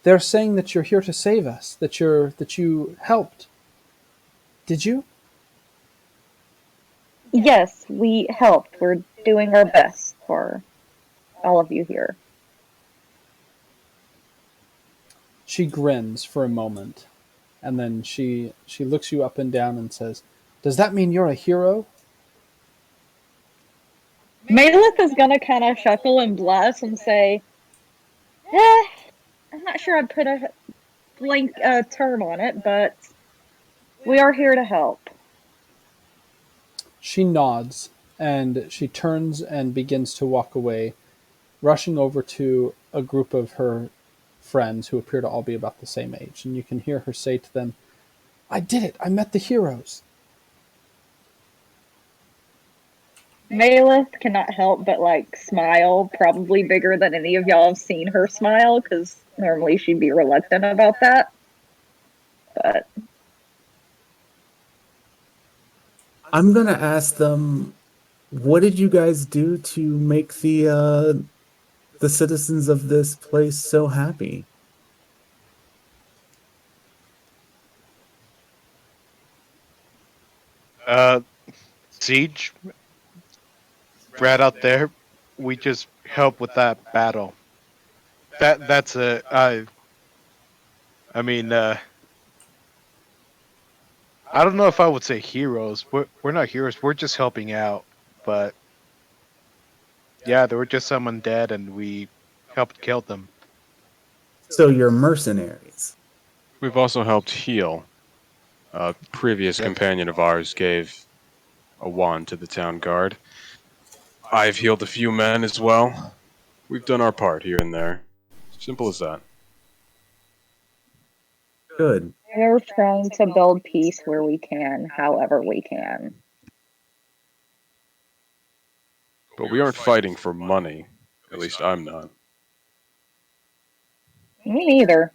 Speaker 1: They're saying that you're here to save us, that you helped. Did you?
Speaker 2: Yes, we helped. We're doing our best for all of you here.
Speaker 1: She grins for a moment, and then she looks you up and down and says, Does that mean you're a hero?
Speaker 2: Maleth is gonna kind of chuckle and blush and say, I'm not sure I'd put a blank term on it, but we are here to help.
Speaker 1: She nods and she turns and begins to walk away, rushing over to a group of her friends who appear to all be about the same age. And you can hear her say to them, "I did it! I met the heroes!"
Speaker 2: Malith cannot help but like smile, probably bigger than any of y'all have seen her smile, because normally she'd be reluctant about that. But
Speaker 5: I'm gonna ask them, what did you guys do to make the citizens of this place so happy?
Speaker 3: Siege, right out there. We just help with that battle. That's a. I mean, I don't know if I would say heroes. We're not heroes. We're just helping out. But yeah, there were just some undead, and we helped kill them.
Speaker 5: So you're mercenaries.
Speaker 6: We've also helped heal. A previous companion of ours gave a wand to the town guard. I've healed a few men as well. We've done our part here and there. Simple as that.
Speaker 5: Good.
Speaker 2: we're trying to build peace where we can, however we can.
Speaker 6: But we aren't fighting for money. At least I'm not.
Speaker 2: Me neither.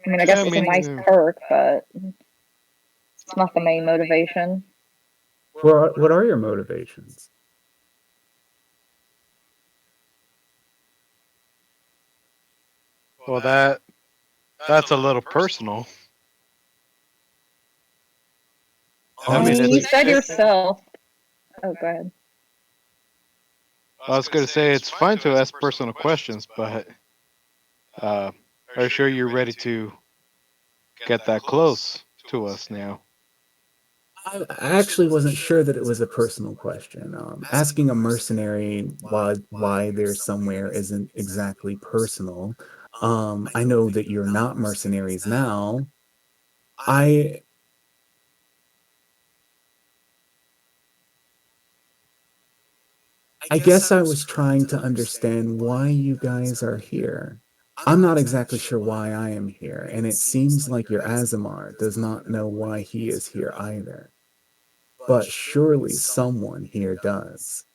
Speaker 2: I mean, I guess
Speaker 3: Yeah,
Speaker 2: it's
Speaker 3: me
Speaker 2: a nice
Speaker 3: neither.
Speaker 2: perk, but it's not the main motivation.
Speaker 5: What are your motivations?
Speaker 3: Well, that's a little personal. I mean,
Speaker 2: You
Speaker 3: it's,
Speaker 2: said yourself. Oh, go ahead.
Speaker 3: I was going to say it's fine to ask personal questions, but are you sure you're ready to get that close to us now?
Speaker 5: I actually wasn't sure that it was a personal question. Asking a mercenary why they're somewhere isn't exactly personal. I know that you're not mercenaries now. I guess I was trying to understand why you guys are here. I'm not exactly sure why I am here, and it seems like your Azamar does not know why he is here either. But surely someone here does.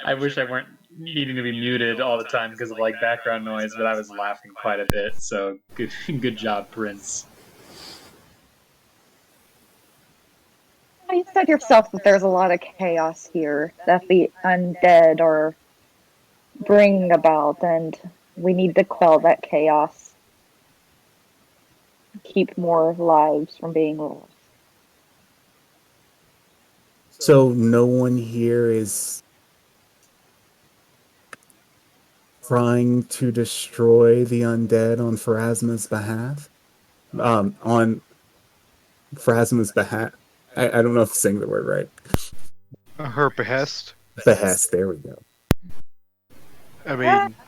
Speaker 8: I wish I weren't needing to be muted all the time because of like background noise, but I was laughing quite a bit. So good, good job, Prince.
Speaker 2: You said yourself that there's a lot of chaos here that the undead are bringing about, and we need to quell that chaos. Keep more lives from being lost.
Speaker 5: So no one here is trying to destroy the undead on Pharasma's behalf? On Pharasma's behalf. I don't know if I'm saying the word right.
Speaker 3: Her behest.
Speaker 5: Behest, there we go.
Speaker 3: I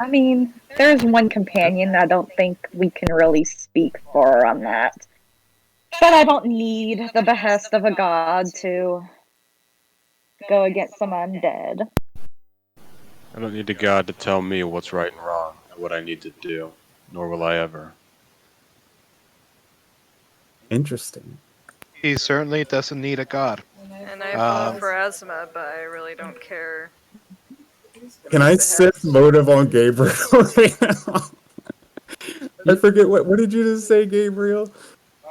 Speaker 3: mean,
Speaker 2: There's one companion I don't think we can really speak for on that. But I don't need the behest of a god to go against some undead.
Speaker 6: I don't need a god to tell me what's right and wrong and what I need to do, nor will I ever.
Speaker 5: Interesting.
Speaker 3: he certainly doesn't need a god.
Speaker 7: And I vote for Asma, but I really don't care.
Speaker 5: Can I Sith motive on Gabriel right now? I forget what did you just say, Gabriel?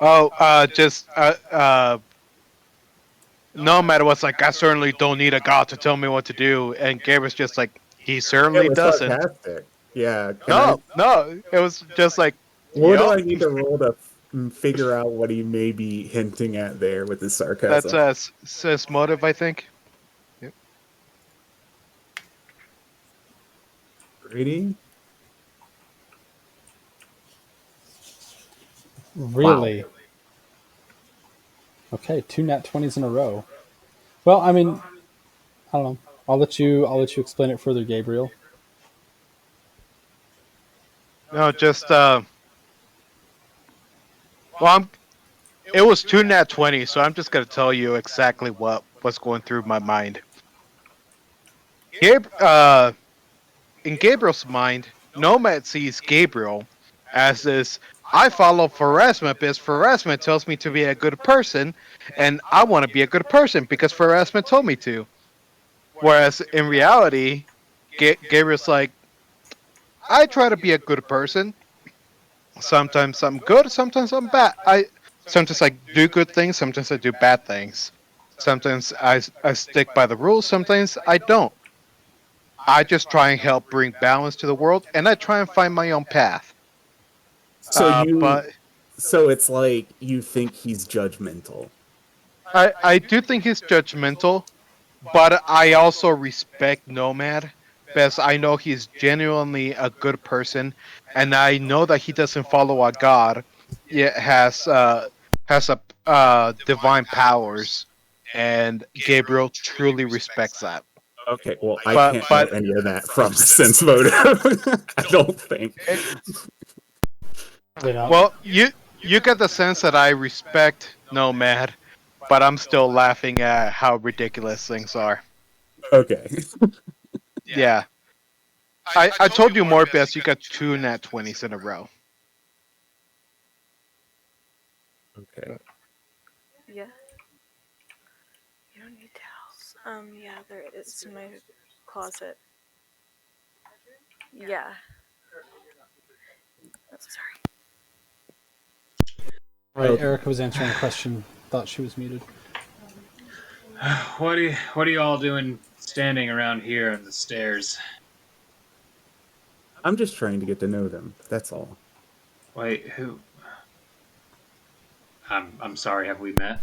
Speaker 3: Oh, no matter what's like, I certainly don't need a god to tell me what to do. And Gabriel's just like, he certainly
Speaker 5: It was
Speaker 3: doesn't.
Speaker 5: sarcastic. Yeah.
Speaker 3: No, it was just like,
Speaker 5: What do
Speaker 3: yup.
Speaker 5: I need to roll to figure out what he may be hinting at there with his sarcasm?
Speaker 3: That's Sis motive, I think.
Speaker 5: Brady?
Speaker 1: Really? Okay, 2 nat 20s in a row. Well, I mean, I don't know. I'll let you explain it further, Gabriel.
Speaker 3: No, just well, it was 2 nat 20, so I'm just gonna tell you exactly what's going through my mind. In Gabriel's mind, Nomad sees Gabriel as this. I follow Pharasma because Pharasma tells me to be a good person, and I want to be a good person because Pharasma told me to. Whereas in reality, Gabriel's like, I try to be a good person. Sometimes I'm good, sometimes I'm bad. Sometimes I do good things, sometimes I do bad things. Sometimes I stick by the rules, sometimes I don't. I just try and help bring balance to the world, and I try and find my own path. But
Speaker 5: So it's like you think he's judgmental.
Speaker 3: I do think he's judgmental, but I also respect Nomad because I know he's genuinely a good person, and I know that he doesn't follow a god. It has a divine powers, and Gabriel truly respects that.
Speaker 5: Okay, well, I
Speaker 3: But-
Speaker 5: can't
Speaker 3: but-
Speaker 5: know any of that from sense motive. I don't think.
Speaker 1: You know?
Speaker 3: Well, you get the sense that I respect Nomad, but I'm still laughing at how ridiculous things are.
Speaker 5: Okay.
Speaker 3: Yeah. I told you Morbius, you got 2 nat 20s in a row.
Speaker 5: Okay.
Speaker 7: Yeah. You don't need towels. Yeah, there it's in my closet. Yeah. Oh, sorry.
Speaker 1: Right,
Speaker 5: Okay.
Speaker 1: Erica was answering a question. Thought she was muted.
Speaker 8: What are you all doing standing around here on the stairs?
Speaker 5: I'm just trying to get to know them. That's all.
Speaker 8: Wait, who? I'm sorry. Have we met?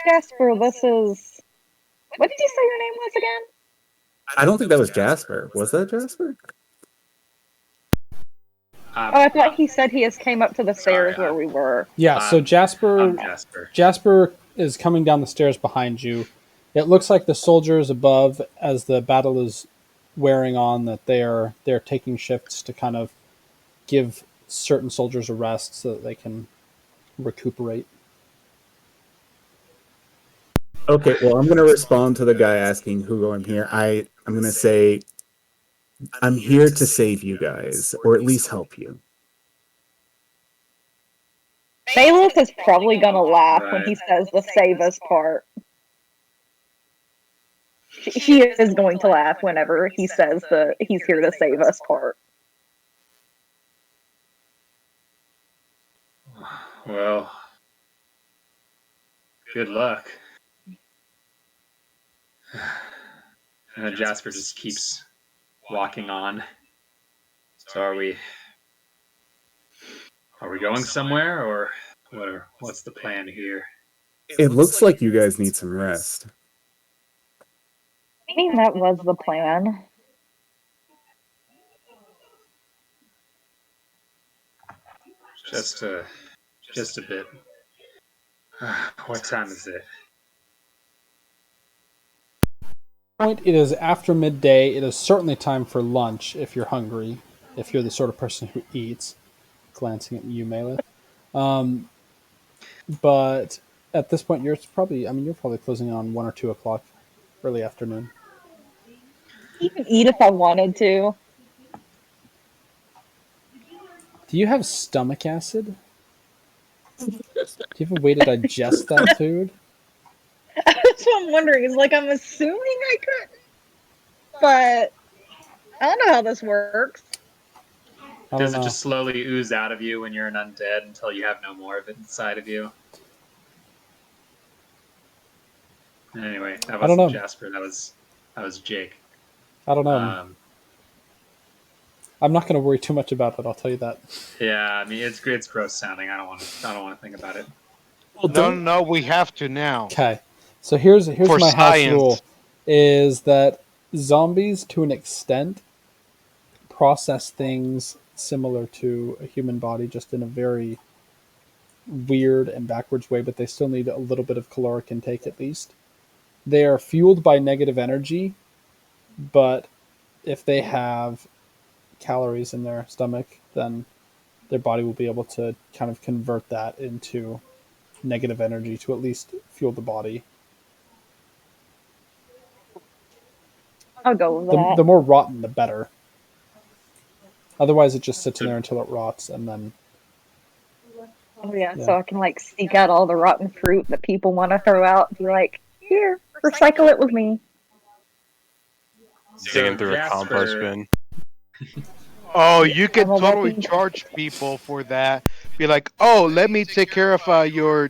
Speaker 2: Jasper, this is. What did you say your name was again?
Speaker 5: I don't think that was Jasper. Was that Jasper?
Speaker 2: Oh, I thought he said he just came up to the stairs
Speaker 8: Sorry,
Speaker 2: where we were.
Speaker 1: Yeah, so
Speaker 8: I'm
Speaker 1: Jasper
Speaker 8: Jasper.
Speaker 1: is coming down the stairs behind you. It looks like the soldiers above, as the battle is wearing on, that they're taking shifts to kind of give certain soldiers a rest so that they can recuperate.
Speaker 5: Okay, well, I'm going to respond to the guy asking who I'm here. I'm going to say, I'm here to save you guys, or at least help you.
Speaker 2: Bailiff is probably gonna laugh when
Speaker 8: Right.
Speaker 2: he says the save us part. He is going to laugh whenever he says he's here to save us part.
Speaker 8: Well, good luck. And then Jasper just keeps walking on. So are we going somewhere, or what's the plan here?
Speaker 5: It looks like you guys need some rest.
Speaker 2: I mean, that was the plan.
Speaker 8: Just a bit. What time is it?
Speaker 1: Point. It is after midday. It is certainly time for lunch if you're hungry, if you're the sort of person who eats. Glancing at you, Maleth. But at this point, you're probably closing on 1 or 2 o'clock, early afternoon.
Speaker 2: I can eat if I wanted to.
Speaker 1: Do you have stomach acid? Do you have a way to digest that food?
Speaker 2: That's what I'm wondering. Is like I'm assuming I could, but I don't know how this works.
Speaker 1: I don't
Speaker 8: Does it
Speaker 1: know.
Speaker 8: just slowly ooze out of you when you're an undead until you have no more of it inside of you? Anyway, that
Speaker 1: I don't
Speaker 8: wasn't
Speaker 1: know.
Speaker 8: Jasper. That was Jake.
Speaker 1: I don't know. I'm not going to worry too much about it. I'll tell you that.
Speaker 8: Yeah, I mean it's gross sounding. I don't want to think about it.
Speaker 3: Well, no, we have to now.
Speaker 1: Okay, so here's
Speaker 3: For
Speaker 1: my house
Speaker 3: science.
Speaker 1: rule: is that zombies, to an extent, process things similar to a human body, just in a very weird and backwards way, but they still need a little bit of caloric intake at least. They are fueled by negative energy, but if they have calories in their stomach, then their body will be able to kind of convert that into negative energy to at least fuel the body.
Speaker 2: I'll go with
Speaker 1: The
Speaker 2: that.
Speaker 1: more rotten, the better. Otherwise, it just sits in there until it rots, and then
Speaker 2: Oh yeah,
Speaker 1: Yeah.
Speaker 2: so I can like sneak out all the rotten fruit that people want to throw out and be like, here, recycle it with me.
Speaker 6: Digging through a compost
Speaker 4: Jasper,
Speaker 6: bin.
Speaker 3: Oh, you could
Speaker 2: I'm a
Speaker 3: totally
Speaker 2: walking-
Speaker 3: charge people for that. Be like, oh, let me take care of your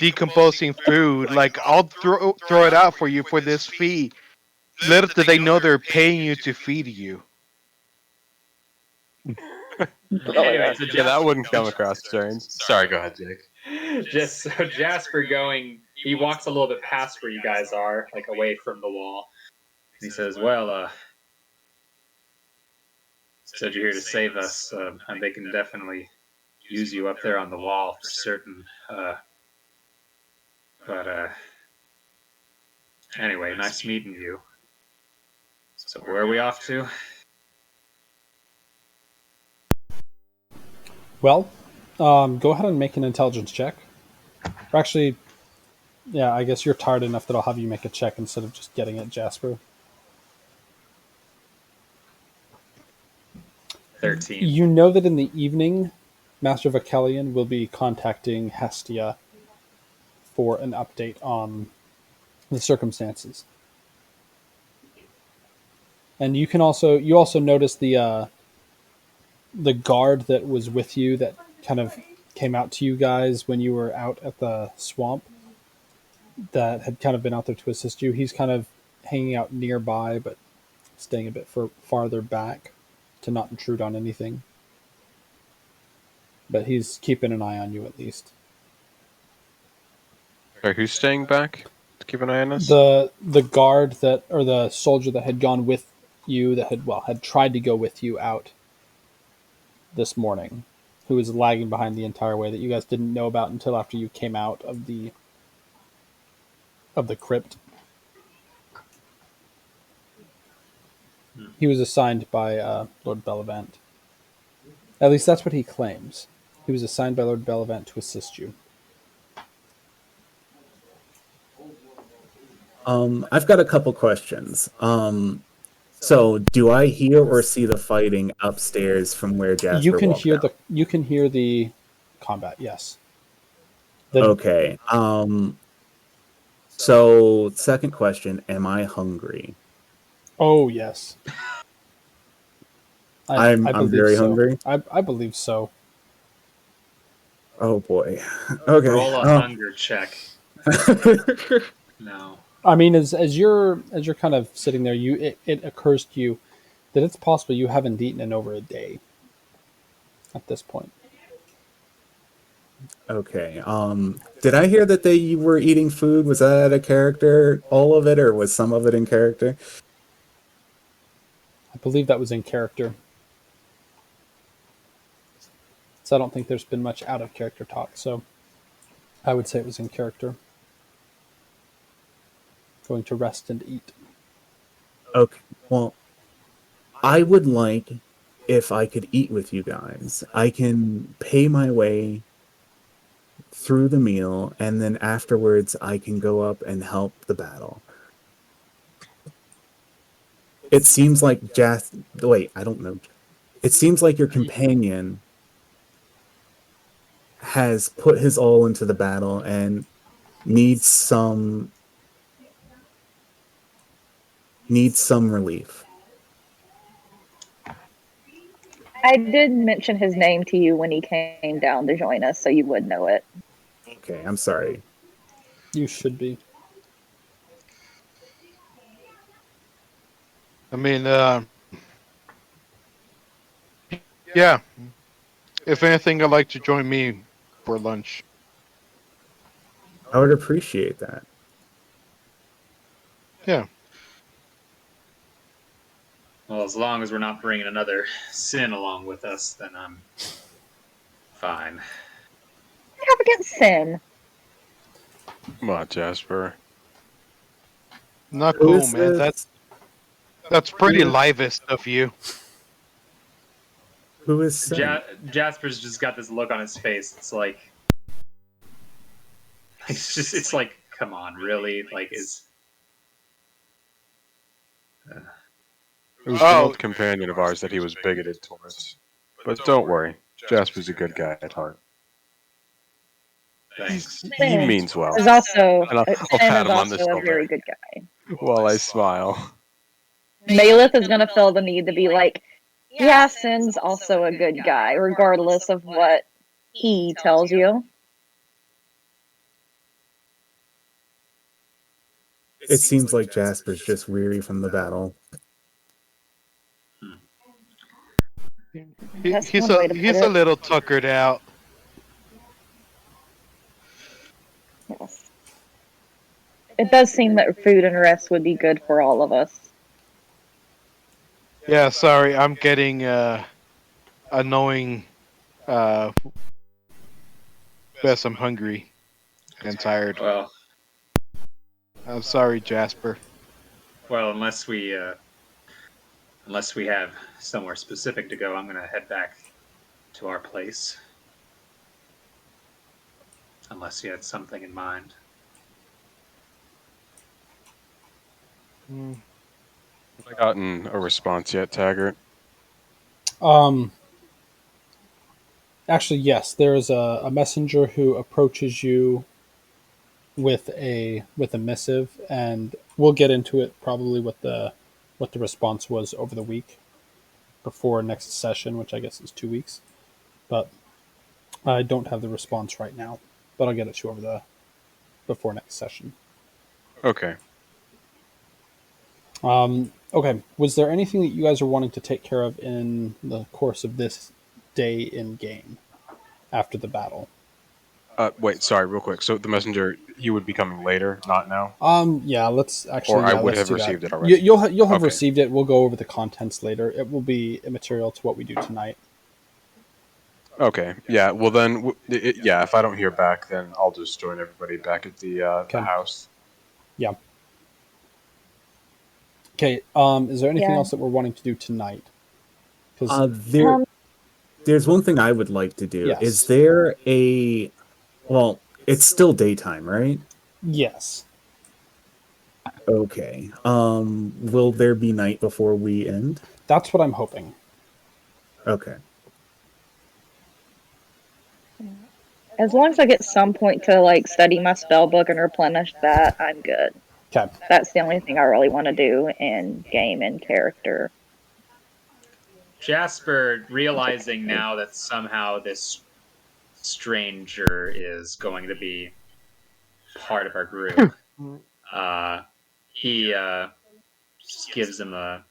Speaker 3: decomposing food. Like, I'll throw it out for you for this fee. Little do they know they're paying you to feed you.
Speaker 4: Anyway, so
Speaker 6: Yeah, that wouldn't come across strange. Sorry, go ahead, Jake.
Speaker 4: Just so Jasper he walks a little bit past where you guys are, like away from the wall. And he says, "Well, said you're here to save us, and they can definitely use you up there on the wall for certain. But anyway, nice meeting you. So where are we off to?"
Speaker 1: Well, go ahead and make an intelligence check. Or actually, yeah, I guess you're tired enough that I'll have you make a check instead of just getting it, Jasper.
Speaker 4: 13.
Speaker 1: You know that in the evening, Master Vakelian will be contacting Hestia for an update on the circumstances. And you also notice the guard that was with you that kind of came out to you guys when you were out at the swamp, that had kind of been out there to assist you. He's kind of hanging out nearby, but staying a bit farther back to not intrude on anything. But he's keeping an eye on you at least.
Speaker 6: Sorry, who's staying back to keep an eye on us?
Speaker 1: The guard that, or the soldier that had gone with you, that had tried to go with you out this morning, who was lagging behind the entire way, that you guys didn't know about until after you came out of the crypt. He was assigned by Lord Bellevant. At least that's what he claims. He was assigned by Lord Bellevant to assist you.
Speaker 5: I've got a couple questions. So do I hear or see the fighting upstairs from where Jasper
Speaker 1: You can
Speaker 5: walked
Speaker 1: hear
Speaker 5: out?
Speaker 1: you can hear the combat. Yes.
Speaker 5: Okay. So second question, am I hungry?
Speaker 1: Oh yes.
Speaker 5: I'm
Speaker 1: believe
Speaker 5: very
Speaker 1: so.
Speaker 5: hungry.
Speaker 1: I believe so.
Speaker 5: Oh boy. Okay.
Speaker 4: Roll a hunger check. No.
Speaker 1: I mean, as you're kind of sitting there, it occurs to you that it's possible you haven't eaten in over a day at this point.
Speaker 5: Okay. Did I hear that you were eating food? Was that a character, all of it, or was some of it in character?
Speaker 1: I believe that was in character. So I don't think there's been much out of character talk. So I would say it was in character. Going to rest and eat.
Speaker 5: Okay. Well, I would like if I could eat with you guys. I can pay my way through the meal, and then afterwards I can go up and help the battle. It seems like wait, I don't know. It seems like your companion has put his all into the battle and needs some relief.
Speaker 2: I did mention his name to you when he came down to join us, so you would know it.
Speaker 5: Okay, I'm sorry.
Speaker 1: You should be.
Speaker 3: I mean, yeah. If anything, I'd like to join me for lunch.
Speaker 5: I would appreciate that.
Speaker 3: Yeah.
Speaker 4: Well, as long as we're not bringing another sin along with us, then I'm fine.
Speaker 2: I have against sin.
Speaker 6: Come on, Jasper.
Speaker 3: Not
Speaker 5: Who
Speaker 3: cool,
Speaker 5: is
Speaker 3: man.
Speaker 5: this?
Speaker 3: That's pretty livest of you.
Speaker 5: Who is Sen?
Speaker 4: Jasper's just got this look on his face. It's like, it's like, come on, really? Like, is
Speaker 6: It was an old companion of ours that he was bigoted towards. But don't worry, Jasper's a good guy at heart.
Speaker 4: thanks.
Speaker 6: He means well.
Speaker 2: Is also
Speaker 6: And I'll
Speaker 2: Sen
Speaker 6: pat
Speaker 2: is
Speaker 6: him on the
Speaker 2: also a very
Speaker 6: shoulder
Speaker 2: good guy.
Speaker 6: while I smile.
Speaker 2: Malith is gonna feel the need to be like, yeah, Sen's also a good guy, regardless of what he tells you.
Speaker 5: It seems like Jasper's just weary from the battle.
Speaker 2: That's
Speaker 3: He's
Speaker 2: one way to put
Speaker 3: a
Speaker 2: it.
Speaker 3: little tuckered out.
Speaker 2: Yes. It does seem that food and rest would be good for all of us.
Speaker 3: Yeah, sorry, I'm getting annoying. Yes, I'm hungry and tired.
Speaker 4: Well,
Speaker 3: I'm sorry, Jasper.
Speaker 4: unless we have somewhere specific to go, I'm gonna head back to our place. Unless you had something in mind.
Speaker 6: Have I gotten a response yet, Taggart?
Speaker 1: Actually, yes. There is a messenger who approaches you with a missive, and we'll get into it probably what the response was over the week before next session, which I guess is 2 weeks. But I don't have the response right now, but I'll get it to you over the before next session.
Speaker 6: Okay.
Speaker 1: Okay. Was there anything that you guys are wanting to take care of in the course of this day in game after the battle?
Speaker 6: Wait, sorry, real quick. So the messenger, he would be coming later, not now?
Speaker 1: Yeah, let's actually.
Speaker 6: Or I
Speaker 1: yeah,
Speaker 6: would
Speaker 1: let's
Speaker 6: have
Speaker 1: do that.
Speaker 6: received it already.
Speaker 1: You'll have
Speaker 6: Okay.
Speaker 1: received it. We'll go over the contents later. It will be immaterial to what we do tonight.
Speaker 6: Okay. Yeah. Well, then, yeah. If I don't hear back, then I'll just join everybody back at the
Speaker 1: Okay.
Speaker 6: house.
Speaker 1: Yeah. Okay. Is there anything
Speaker 2: Yeah.
Speaker 1: else that we're wanting to do tonight? 'Cause-
Speaker 5: There's one thing I would like to do.
Speaker 1: Yes.
Speaker 5: Is there a... Well, it's still daytime, right?
Speaker 1: yes.
Speaker 5: Okay. Will there be night before we end?
Speaker 1: That's what I'm hoping.
Speaker 5: Okay.
Speaker 2: As long as I get some point to like study my spell book and replenish that, I'm good.
Speaker 1: Okay.
Speaker 2: That's the only thing I really want to do in game and character.
Speaker 4: Jasper, realizing now that somehow this stranger is going to be part of our group, he just gives him a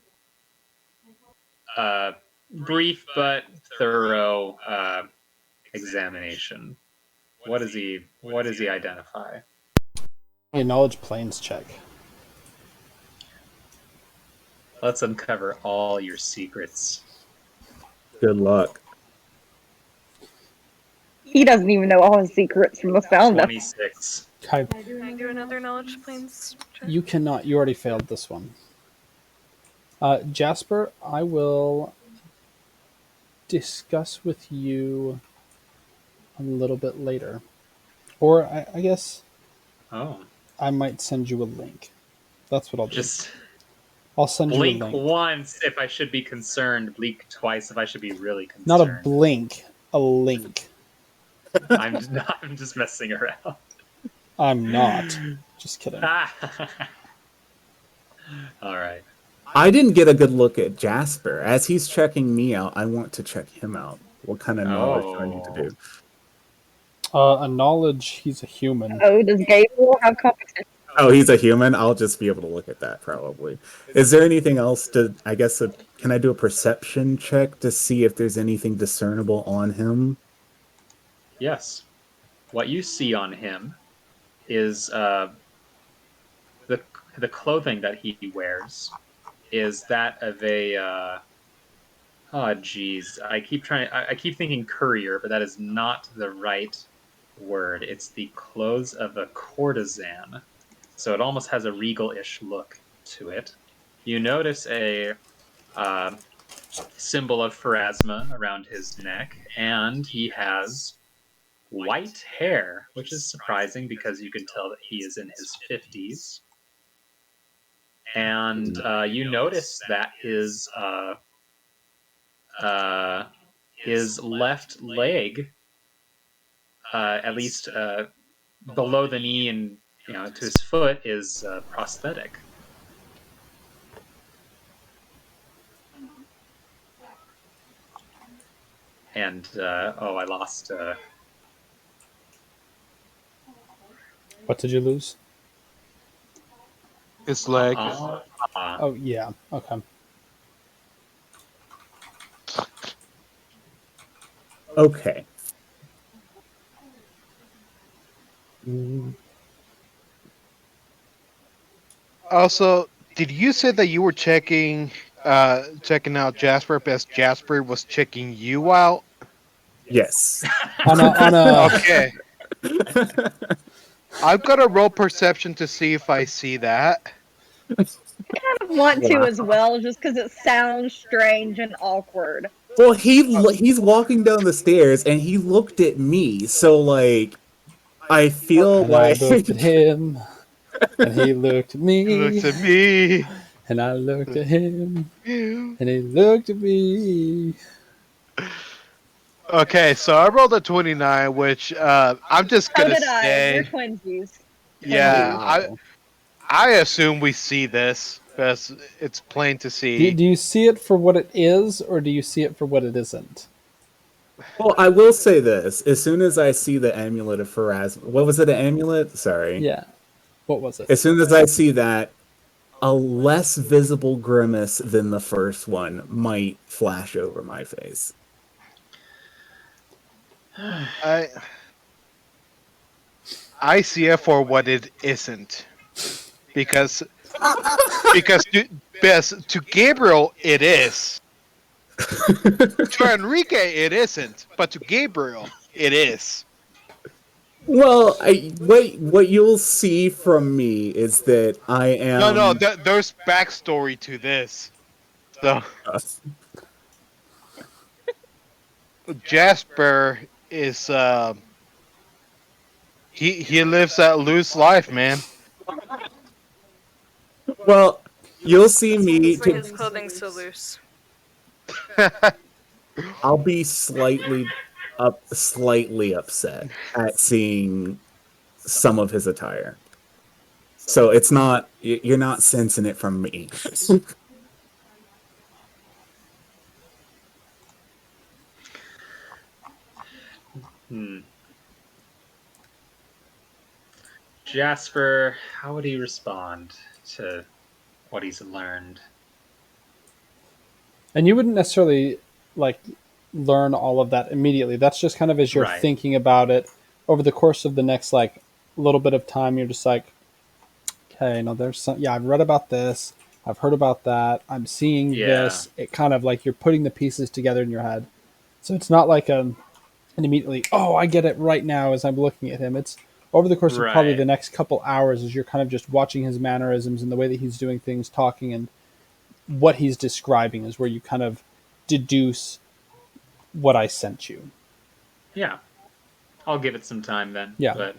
Speaker 4: brief but thorough examination. What does he identify?
Speaker 1: A knowledge planes check.
Speaker 4: Let's uncover all your secrets.
Speaker 5: Good luck.
Speaker 2: He doesn't even know all his secrets from the sound of it.
Speaker 4: 26.
Speaker 1: Okay.
Speaker 7: Can I do another knowledge planes check?
Speaker 1: You cannot. You already failed this one. Jasper, I will discuss with you a little bit later. Or I guess
Speaker 4: Oh,
Speaker 1: I might send you a link. That's what I'll do.
Speaker 4: just
Speaker 1: I'll send
Speaker 4: blink
Speaker 1: you a link.
Speaker 4: once if I should be concerned, blink twice if I should be really concerned.
Speaker 1: Not a blink, a link.
Speaker 4: I'm just messing around.
Speaker 1: I'm not. Just kidding.
Speaker 4: All right.
Speaker 5: I didn't get a good look at Jasper. As he's checking me out, I want to check him out. What kind of knowledge do I need to do?
Speaker 1: A knowledge, he's a human.
Speaker 2: Oh, does Gabriel have competition?
Speaker 5: Oh, he's a human? I'll just be able to look at that, probably. Is there anything else to... I guess... can I do a perception check to see if there's anything discernible on him?
Speaker 4: Yes. What you see on him is the clothing that he wears is that of a oh geez, I keep thinking courier, but that is not the right word. It's the clothes of a courtesan. So it almost has a regal-ish look to it. You notice a
Speaker 8: symbol of Pharasma around his neck, and he has white hair, which is surprising because you can tell that he is in his 50s. And you notice that his left leg, at least below the knee and to his foot, is prosthetic. And I lost.
Speaker 1: What did you lose?
Speaker 3: His leg.
Speaker 1: Oh, yeah. Okay.
Speaker 5: Okay.
Speaker 3: Also, did you say that you were checking out Jasper as Jasper was checking you out?
Speaker 5: Yes.
Speaker 1: On a
Speaker 3: Okay. I've got to roll perception to see if I see that.
Speaker 2: I want to
Speaker 5: Wow.
Speaker 2: as well, just because it sounds strange and awkward.
Speaker 5: Well, he's walking down the stairs and he looked at me, so like I feel
Speaker 1: and I
Speaker 5: like
Speaker 1: looked at him, and he looked at me,
Speaker 3: He looks at me.
Speaker 1: and I looked at him,
Speaker 3: You.
Speaker 1: and he looked at me.
Speaker 3: Okay, so I rolled a 29, which I'm just
Speaker 2: So
Speaker 3: gonna
Speaker 2: did I. We're
Speaker 3: say,
Speaker 2: twinsies.
Speaker 3: yeah,
Speaker 1: Wow.
Speaker 3: I assume we see this because it's plain to
Speaker 1: Do
Speaker 3: see.
Speaker 1: you see it for what it is, or do you see it for what it isn't?
Speaker 5: Well, I will say this: as soon as I see the amulet of Pharasma, what was it? An amulet? Sorry.
Speaker 1: Yeah. What was it?
Speaker 5: As soon as I see that, a less visible grimace than the first one might flash over my face.
Speaker 3: I see it for what it isn't, because to Gabriel it is. To Enrique it isn't, but to Gabriel it is.
Speaker 5: Well, what you'll see from me is that I am.
Speaker 3: No, there's backstory to this. So Jasper is he lives that loose life, man.
Speaker 5: Well, you'll see me.
Speaker 7: That's why his clothing's so loose.
Speaker 5: I'll be slightly upset at seeing some of his attire. So it's not you're not sensing it from me.
Speaker 8: Jasper, how would he respond to what he's learned?
Speaker 1: And you wouldn't necessarily like learn all of that immediately. That's just kind of as you're
Speaker 8: Right.
Speaker 1: thinking about it over the course of the next like little bit of time. You're just like, okay, no, there's some. Yeah, I've read about this. I've heard about that. I'm seeing
Speaker 8: Yeah.
Speaker 1: this. It kind of like you're putting the pieces together in your head. So it's not like an immediately. Oh, I get it right now as I'm looking at him. It's over the course of probably
Speaker 8: Right.
Speaker 1: the next couple hours as you're kind of just watching his mannerisms and the way that he's doing things, talking, and what he's describing is where you kind of deduce what I sent you.
Speaker 8: Yeah. I'll give it some time then.
Speaker 1: Yeah.
Speaker 8: But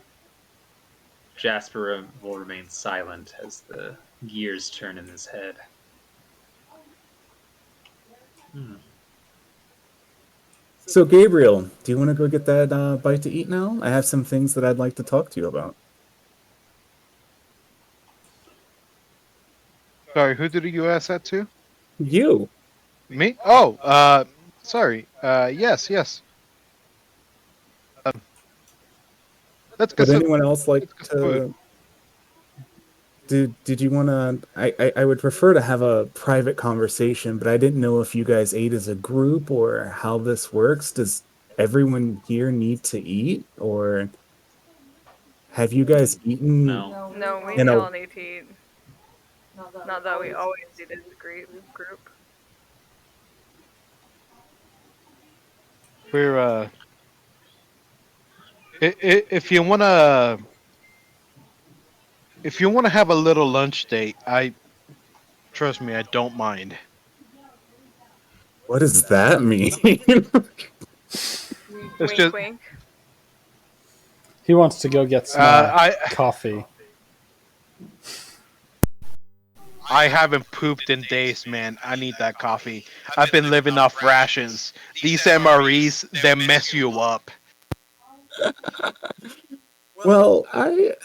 Speaker 8: Jasper will remain silent as the gears turn in his head.
Speaker 5: So Gabriel, do you want to go get that bite to eat now? I have some things that I'd like to talk to you about.
Speaker 3: Sorry, who did you ask that to?
Speaker 5: You.
Speaker 3: Me? Oh, sorry. Yes. Let's get
Speaker 5: Would
Speaker 3: some.
Speaker 5: anyone else like
Speaker 3: let's get some food.
Speaker 5: to? Did you want to? I would prefer to have a private conversation, but I didn't know if you guys ate as a group or how this works. Does everyone here need to eat, or have you guys eaten?
Speaker 8: No.
Speaker 7: No, we
Speaker 5: You know-
Speaker 7: all need to eat. Not that we always eat as a group.
Speaker 3: We're if you wanna have a little lunch date, trust me, I don't mind.
Speaker 5: What does that mean?
Speaker 3: It's
Speaker 7: Wink,
Speaker 3: just
Speaker 7: wink.
Speaker 1: He wants to go get some coffee.
Speaker 3: I haven't pooped in days, man. I need that coffee. I've been living off rations. These MREs, they mess you up.
Speaker 5: Well, I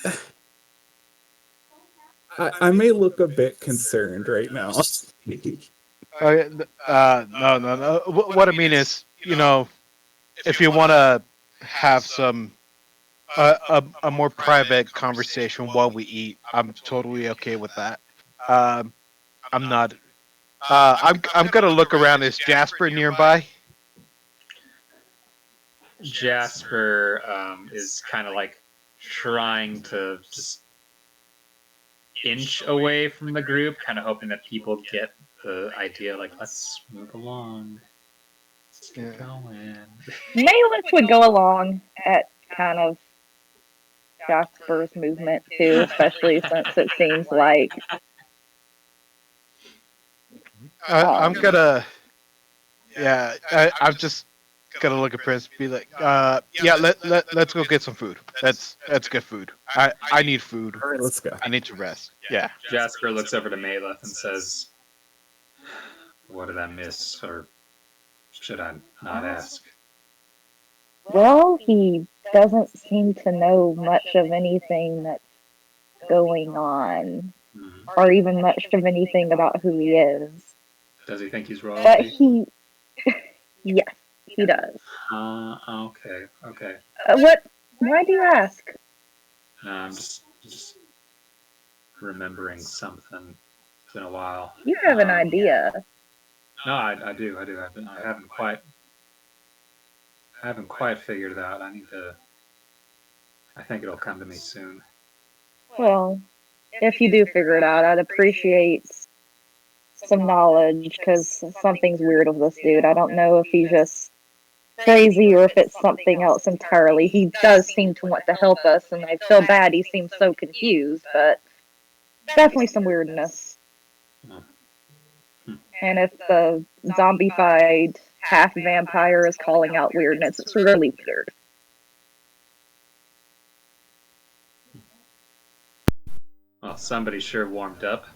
Speaker 5: may look a bit concerned right now.
Speaker 3: No. What I mean is, if you want to have some a more private conversation while we eat, I'm totally okay with that. I'm not. I'm gonna look around. Is Jasper nearby?
Speaker 8: Jasper is kind of like trying to just inch away from the group, kind of hoping that people get the idea, like, let's move along. Let's get going.
Speaker 2: Malus would go along at kind of Jasper's movement too, especially since it seems like
Speaker 3: I'm gonna. Yeah, I'm just gonna look at Prince, be like, yeah, let's go get some food. Let's get food. I need food.
Speaker 5: All right, let's go.
Speaker 3: I need to rest. Yeah.
Speaker 8: Jasper looks over to Maleth and says, what did I miss, or should I not ask?
Speaker 2: well, he doesn't seem to know much of anything that's going on, or even much of anything about who he is.
Speaker 8: Does he think he's
Speaker 2: But
Speaker 8: royalty?
Speaker 2: he, yes, he does.
Speaker 8: Okay.
Speaker 2: What? Why do you ask?
Speaker 8: No, I'm just remembering something. It's been a while.
Speaker 2: You have an idea.
Speaker 8: No, I do. I haven't quite figured it out. I think it'll come to me soon.
Speaker 2: Well, if you do figure it out, I'd appreciate some knowledge, because something's weird with this dude. I don't know if he's just crazy or if it's something else entirely. He does seem to want to help us, and I feel bad he seems so confused, but definitely some weirdness. And if the zombified half vampire is calling out weirdness, it's really weird.
Speaker 8: Well, somebody sure warmed up.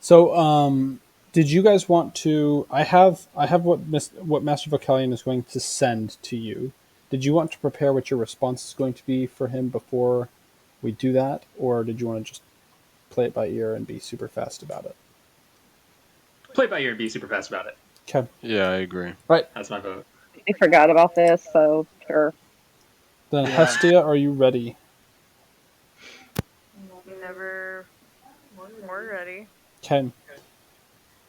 Speaker 1: So, did you guys want to? I have what Master Vocalion is going to send to you. Did you want to prepare what your response is going to be for him before we do that, or did you want to just play it by ear and be super fast about it?
Speaker 8: Play it by ear and be super fast about it.
Speaker 1: Okay.
Speaker 6: Yeah, I agree.
Speaker 8: That's my vote.
Speaker 2: I forgot about this, so sure.
Speaker 1: Then Hestia, are you ready?
Speaker 7: Never more ready.
Speaker 1: Okay.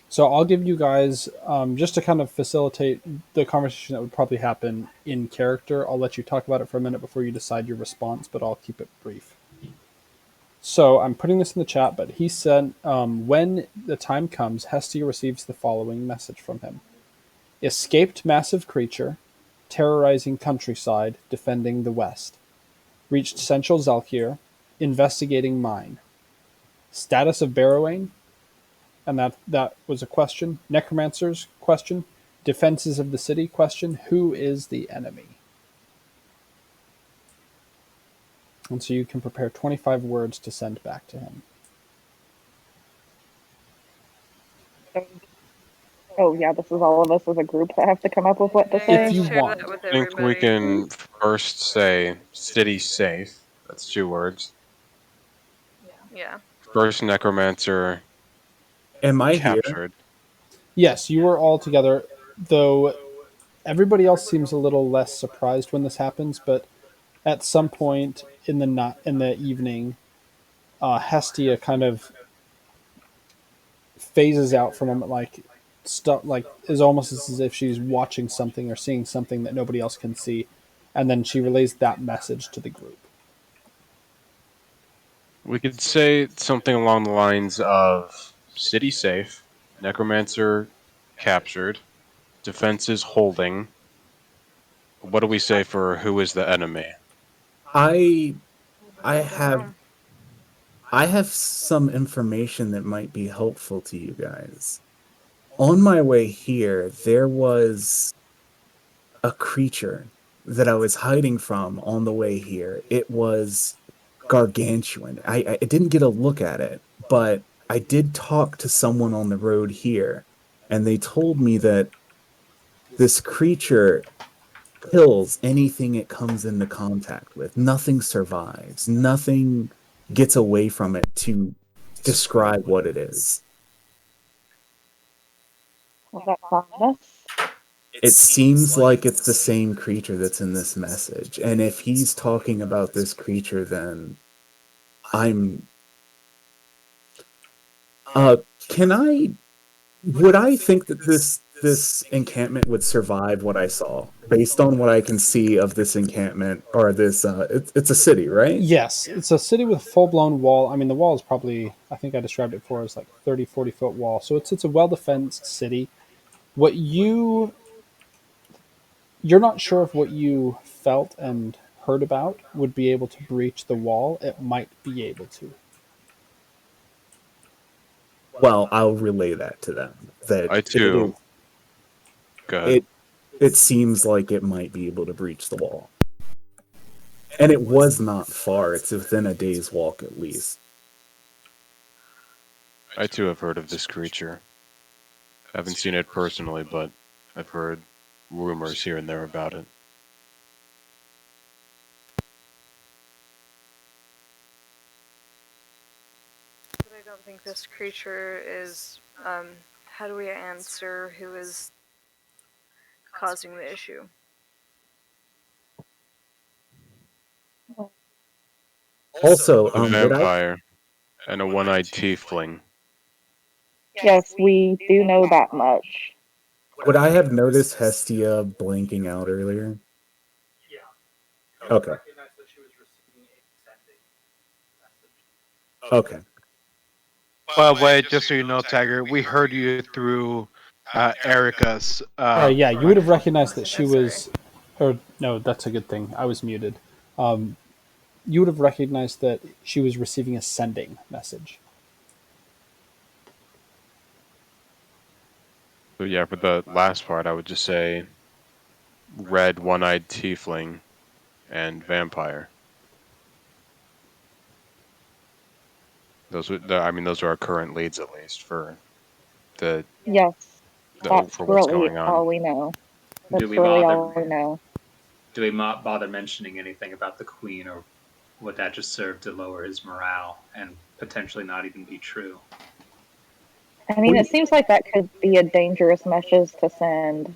Speaker 1: So I'll give you guys, just to kind of facilitate the conversation that would probably happen in character, I'll let you talk about it for a minute before you decide your response, but I'll keep it brief. So I'm putting this in the chat, but he said, when the time comes, Hestia receives the following message from him. Escaped massive creature, terrorizing countryside, defending the west. Reached Central Zalkir, investigating mine. Status of Barrowing, and that was a question. Necromancers, question. Defenses of the city, question. Who is the enemy? And so you can prepare 25 words to send back to him.
Speaker 2: Oh yeah, this is all of us as a group that have to come up with what to say.
Speaker 1: If you
Speaker 7: Share
Speaker 1: want.
Speaker 7: that with
Speaker 6: I think we
Speaker 7: everybody.
Speaker 6: can first say city safe. That's 2 words.
Speaker 7: Yeah.
Speaker 6: First necromancer
Speaker 5: Am I here?
Speaker 6: captured.
Speaker 1: Yes, you are all together, though everybody else seems a little less surprised when this happens, but at some point in the evening, Hestia kind of phases out for a moment, like is almost as if she's watching something or seeing something that nobody else can see, and then she relays that message to the group.
Speaker 6: We could say something along the lines of city safe, necromancer captured, defenses holding. What do we say for who is the enemy?
Speaker 5: I have I have some information that might be helpful to you guys. On my way here, there was a creature that I was hiding from on the way here. It was gargantuan. I didn't get a look at it, but I did talk to someone on the road here, and they told me that this creature kills anything it comes into contact with. Nothing survives. Nothing gets away from it to describe what it is.
Speaker 2: Was that ominous?
Speaker 5: It seems like it's the same creature that's in this message. And if he's talking about this creature, then I'm... Would I think that this encampment would survive what I saw? Based on what I can see of this encampment, or this, it's a city, right?
Speaker 1: Yes, it's a city with a full-blown wall. I mean, the wall is probably, I think I described it for as like 30, 40-foot wall. So it's a well-defended city. What you're not sure if what you felt and heard about would be able to breach the wall. It might be able to.
Speaker 5: Well, I'll relay that to them. That
Speaker 6: I too. Go ahead.
Speaker 5: it seems like it might be able to breach the wall. And it was not far. It's within a day's walk at least.
Speaker 6: I too have heard of this creature. I haven't seen it personally, but I've heard rumors here and there about it.
Speaker 7: But I don't think this creature is, how do we answer who is causing the issue?
Speaker 5: Also,
Speaker 6: A vampire and a one-eyed tiefling.
Speaker 2: Yes, we do know that much.
Speaker 5: would I have noticed Hestia blinking out earlier? Okay. Okay.
Speaker 3: But wait, just so you know, Tiger, we heard you through Erica's.
Speaker 1: Yeah, you would have recognized that she was, or no, that's a good thing. I was muted. You would have recognized that she was receiving a sending message.
Speaker 6: So yeah, for the last part, I would just say red one-eyed tiefling and vampire. Those are our current leads, at least for the
Speaker 2: Yes, that's
Speaker 6: for what's
Speaker 2: really
Speaker 6: going on.
Speaker 2: all we know. That's
Speaker 4: Do we
Speaker 2: really
Speaker 4: bother?
Speaker 2: all we know.
Speaker 4: Do we not bother mentioning anything about the queen, or would that just serve to lower his morale and potentially not even be true?
Speaker 2: I mean, it seems like that could be a dangerous message to send.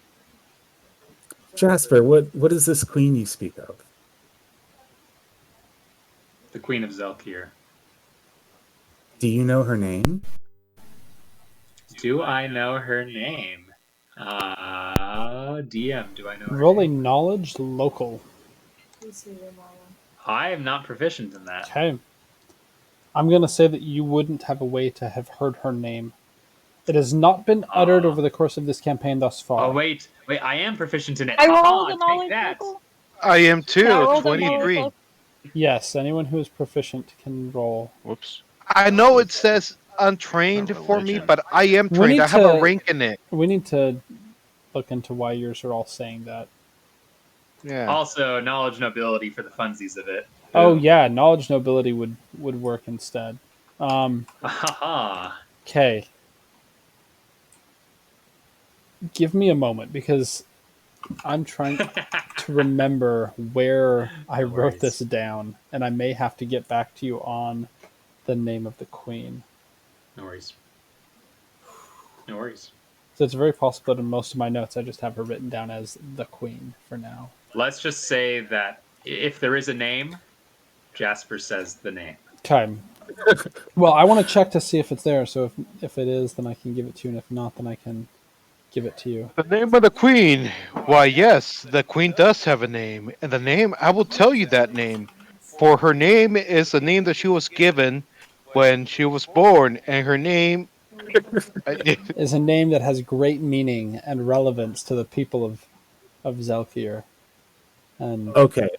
Speaker 5: Jasper, what is this queen you speak of?
Speaker 4: The Queen of Zelkir.
Speaker 5: Do you know her name?
Speaker 4: Do I know her name? DM, do I know her
Speaker 1: Roll a
Speaker 4: name?
Speaker 1: knowledge local.
Speaker 4: I am not proficient in that.
Speaker 1: Okay. I'm going to say that you wouldn't have a way to have heard her name. It has not been uttered over the course of this campaign thus far.
Speaker 4: Oh, wait, I am proficient in it.
Speaker 2: I rolled
Speaker 4: Haha,
Speaker 2: a
Speaker 4: take
Speaker 2: knowledge
Speaker 4: that.
Speaker 2: local.
Speaker 3: I am too.
Speaker 2: I rolled a
Speaker 3: 23.
Speaker 2: knowledge
Speaker 1: Yes, anyone who is proficient can roll.
Speaker 6: Whoops.
Speaker 3: I know it says untrained
Speaker 6: Not
Speaker 3: for me,
Speaker 6: religion.
Speaker 3: but I am
Speaker 1: We
Speaker 3: trained.
Speaker 1: need
Speaker 3: I have a
Speaker 1: to-
Speaker 3: rank in it.
Speaker 1: We need to look into why yours are all saying that.
Speaker 3: Yeah.
Speaker 4: Also, knowledge nobility for the funsies of it.
Speaker 1: Oh yeah, knowledge nobility would work instead.
Speaker 4: Haha.
Speaker 1: Okay. Give me a moment because I'm trying to remember where I
Speaker 4: No
Speaker 1: wrote
Speaker 4: worries.
Speaker 1: this down, and I may have to get back to you on the name of the queen.
Speaker 4: No worries. No worries.
Speaker 1: So it's very possible that in most of my notes I just have her written down as the queen for now.
Speaker 4: Let's just say that if there is a name, Jasper says the name.
Speaker 1: Okay. Well, I want to check to see if it's there. So if it is, then I can give it to you, and if not, then I can give it to you.
Speaker 3: The name of the queen. Why, yes, the queen does have a name. And the name, I will tell you that name. For her name is the name that she was given when she was born. And her name...
Speaker 1: Is a name that has great meaning and relevance to the people of Zelkir. And
Speaker 5: Okay.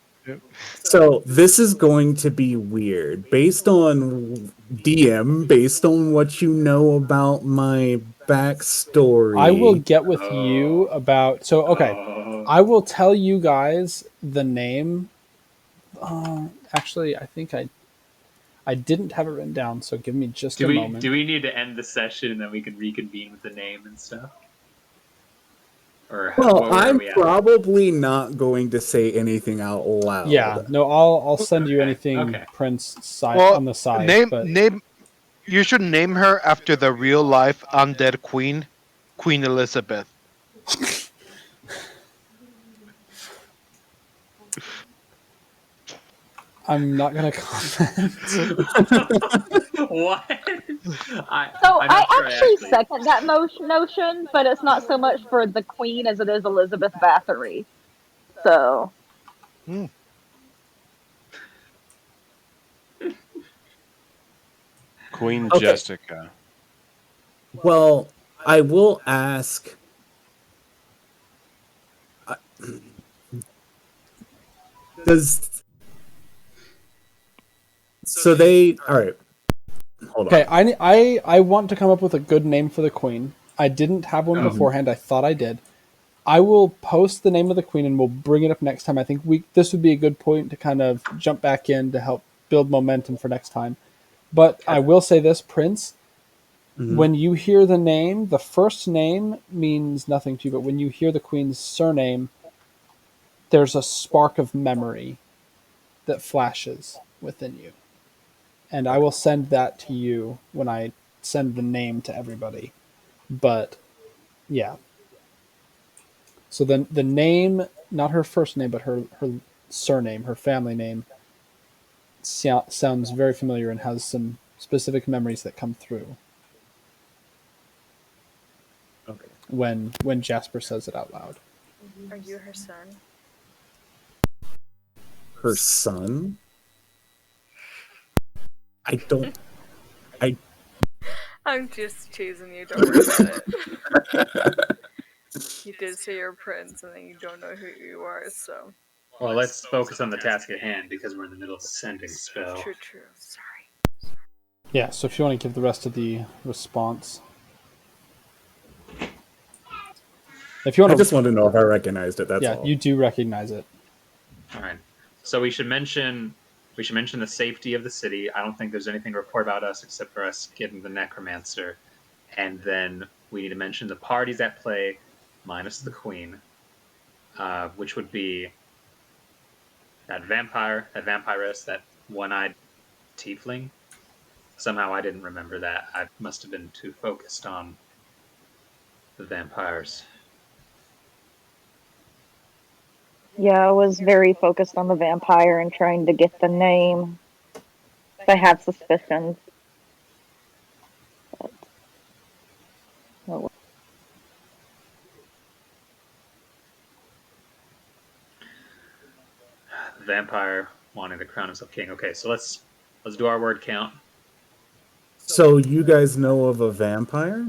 Speaker 5: So this is going to be weird. Based on DM, based on what you know about my backstory.
Speaker 1: I will get with you about. So okay,
Speaker 8: Oh.
Speaker 1: I will tell you guys the name. Actually, I think I didn't have it written down. So give me just a moment.
Speaker 8: Do we need to end the session and then we can reconvene with the name and stuff? Or
Speaker 5: Well,
Speaker 8: where are
Speaker 5: I'm
Speaker 8: we at?
Speaker 5: probably not going to say anything out loud.
Speaker 1: Yeah, no, I'll send you
Speaker 8: Okay,
Speaker 1: anything
Speaker 8: okay.
Speaker 1: Prince side
Speaker 3: Well,
Speaker 1: on the side.
Speaker 3: name
Speaker 1: but
Speaker 3: name. You should name her after the real life undead queen, Queen Elizabeth.
Speaker 1: I'm not gonna comment.
Speaker 8: What?
Speaker 2: So
Speaker 8: I'm not sure
Speaker 2: I actually second that notion, but it's not so much for the Queen as it is Elizabeth Bathory. So
Speaker 6: Queen
Speaker 5: Okay.
Speaker 6: Jessica.
Speaker 5: Well, I will ask. Does so they all right? Hold
Speaker 1: Okay,
Speaker 5: on.
Speaker 1: I want to come up with a good name for the queen. I didn't have one beforehand. I thought I did. I will post the name of the queen and we'll bring it up next time. I think this would be a good point to kind of jump back in to help build momentum for next time. But I will say this, Prince, when you hear the name, the first name means nothing to you, but when you hear the queen's surname, there's a spark of memory that flashes within you. And I will send that to you when I send the name to everybody. But yeah. So then the name, not her first name, but her surname, her family name, sounds very familiar and has some specific memories that come through
Speaker 5: Okay.
Speaker 1: when Jasper says it out loud.
Speaker 7: Are you her son?
Speaker 5: Her son? I don't.
Speaker 7: I'm just teasing you, don't worry about it. You did say you're a prince and then you don't know who you are, so.
Speaker 8: Well, let's focus on the task at hand because we're in the middle of a sending spell.
Speaker 7: True. Sorry.
Speaker 1: Yeah, so if you want to give the rest of the response. If you want
Speaker 5: I
Speaker 1: to,
Speaker 5: just want to know if I recognized it. That's
Speaker 1: yeah,
Speaker 5: all.
Speaker 1: you do recognize it.
Speaker 8: All right. So we should mention the safety of the city. I don't think there's anything to report about us except for us getting the necromancer, and then we need to mention the parties at play, minus the queen, which would be that vampiress, that one-eyed tiefling. Somehow I didn't remember that. I must have been too focused on the vampires.
Speaker 2: yeah, I was very focused on the vampire and trying to get the name. I had suspicions. But, oh well.
Speaker 8: Vampire wanting to crown himself king. Okay, so let's do our word count.
Speaker 5: So you guys know of a vampire?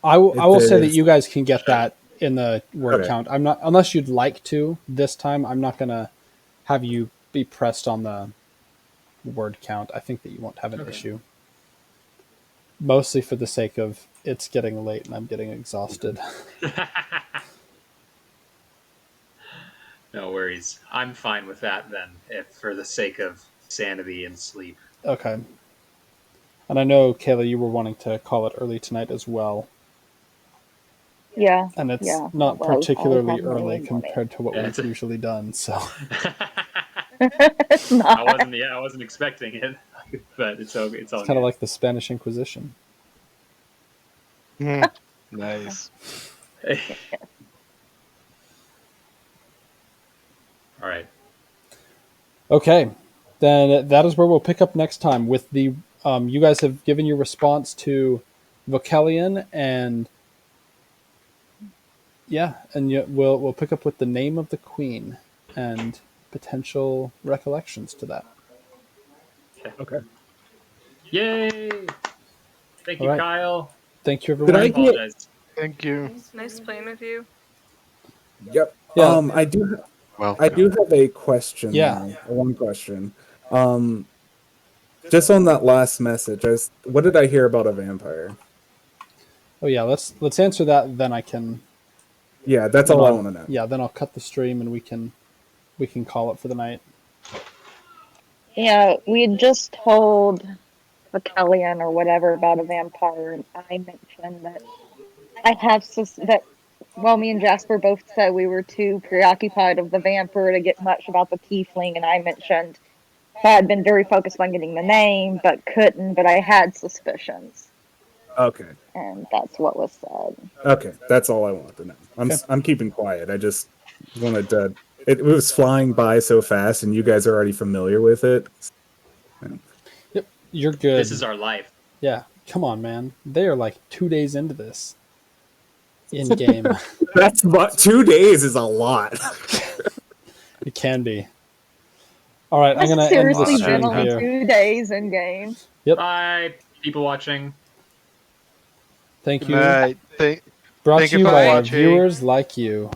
Speaker 1: I will say that
Speaker 5: is-
Speaker 1: you guys can get that in the word
Speaker 5: Okay.
Speaker 1: count. I'm not, unless you'd like to this time, I'm not going to have you be pressed on the word count. I think that you won't have an issue. Mostly for the sake of it's getting late and I'm getting exhausted.
Speaker 8: No worries. I'm fine with that then, if for the sake of sanity and sleep.
Speaker 1: Okay. And I know, Kayla, you were wanting to call it early tonight as well.
Speaker 2: Yeah.
Speaker 1: And it's
Speaker 2: Yeah,
Speaker 1: not
Speaker 2: it was. I was
Speaker 1: particularly
Speaker 2: having
Speaker 1: early
Speaker 2: early morning.
Speaker 1: compared to what
Speaker 8: Yeah,
Speaker 1: we've
Speaker 8: it's a-
Speaker 1: usually done. So
Speaker 2: It's not.
Speaker 8: I wasn't expecting it, but it's all
Speaker 1: it's kind of like the Spanish Inquisition.
Speaker 3: Nice.
Speaker 8: All right.
Speaker 1: Okay, then that is where we'll pick up next time with the. You guys have given your response to Vocalion, and yeah, and we'll pick up with the name of the queen and potential recollections to that.
Speaker 5: Okay.
Speaker 8: Yay! Thank you,
Speaker 1: All right.
Speaker 8: Kyle.
Speaker 1: Thank you,
Speaker 5: Did
Speaker 1: everyone.
Speaker 5: I
Speaker 8: I
Speaker 5: get?
Speaker 8: apologize.
Speaker 3: Thank you.
Speaker 7: Nice playing with you.
Speaker 5: Yep.
Speaker 1: Yeah.
Speaker 5: I do.
Speaker 6: Welcome.
Speaker 5: I do have a question.
Speaker 1: Yeah.
Speaker 5: though, one question. Just on that last message, what did I hear about a vampire?
Speaker 1: Oh yeah, let's answer that. Then I can.
Speaker 5: Yeah, that's
Speaker 1: then
Speaker 5: all I
Speaker 1: I'll-
Speaker 5: want to know.
Speaker 1: Yeah, then I'll cut the stream and we can call it for the night.
Speaker 2: Yeah, we had just told McKellian or whatever about a vampire, and I mentioned that I have that. Well, me and Jasper both said we were too preoccupied of the vampire to get much about the tiefling, and I mentioned I had been very focused on getting the name, but couldn't. But I had suspicions,
Speaker 5: Okay.
Speaker 2: and that's what was said.
Speaker 5: Okay, that's all I wanted to know. I'm keeping quiet. I just wanted to. It was flying by so fast, and you guys are already familiar with it.
Speaker 1: Yep, you're good.
Speaker 8: This is our life.
Speaker 1: Yeah, come on, man. They are like 2 days into this. In game,
Speaker 5: That's 2 days is a lot.
Speaker 1: it can be. All right, I'm gonna end the
Speaker 2: Seriously,
Speaker 1: stream
Speaker 2: been only
Speaker 1: here.
Speaker 2: 2 days in game.
Speaker 8: Bye, people watching.
Speaker 1: Thank
Speaker 3: Good
Speaker 1: you.
Speaker 3: night.
Speaker 1: Brought
Speaker 3: thank
Speaker 1: to
Speaker 3: you
Speaker 1: you
Speaker 3: for
Speaker 1: by
Speaker 3: watching.
Speaker 1: viewers like you.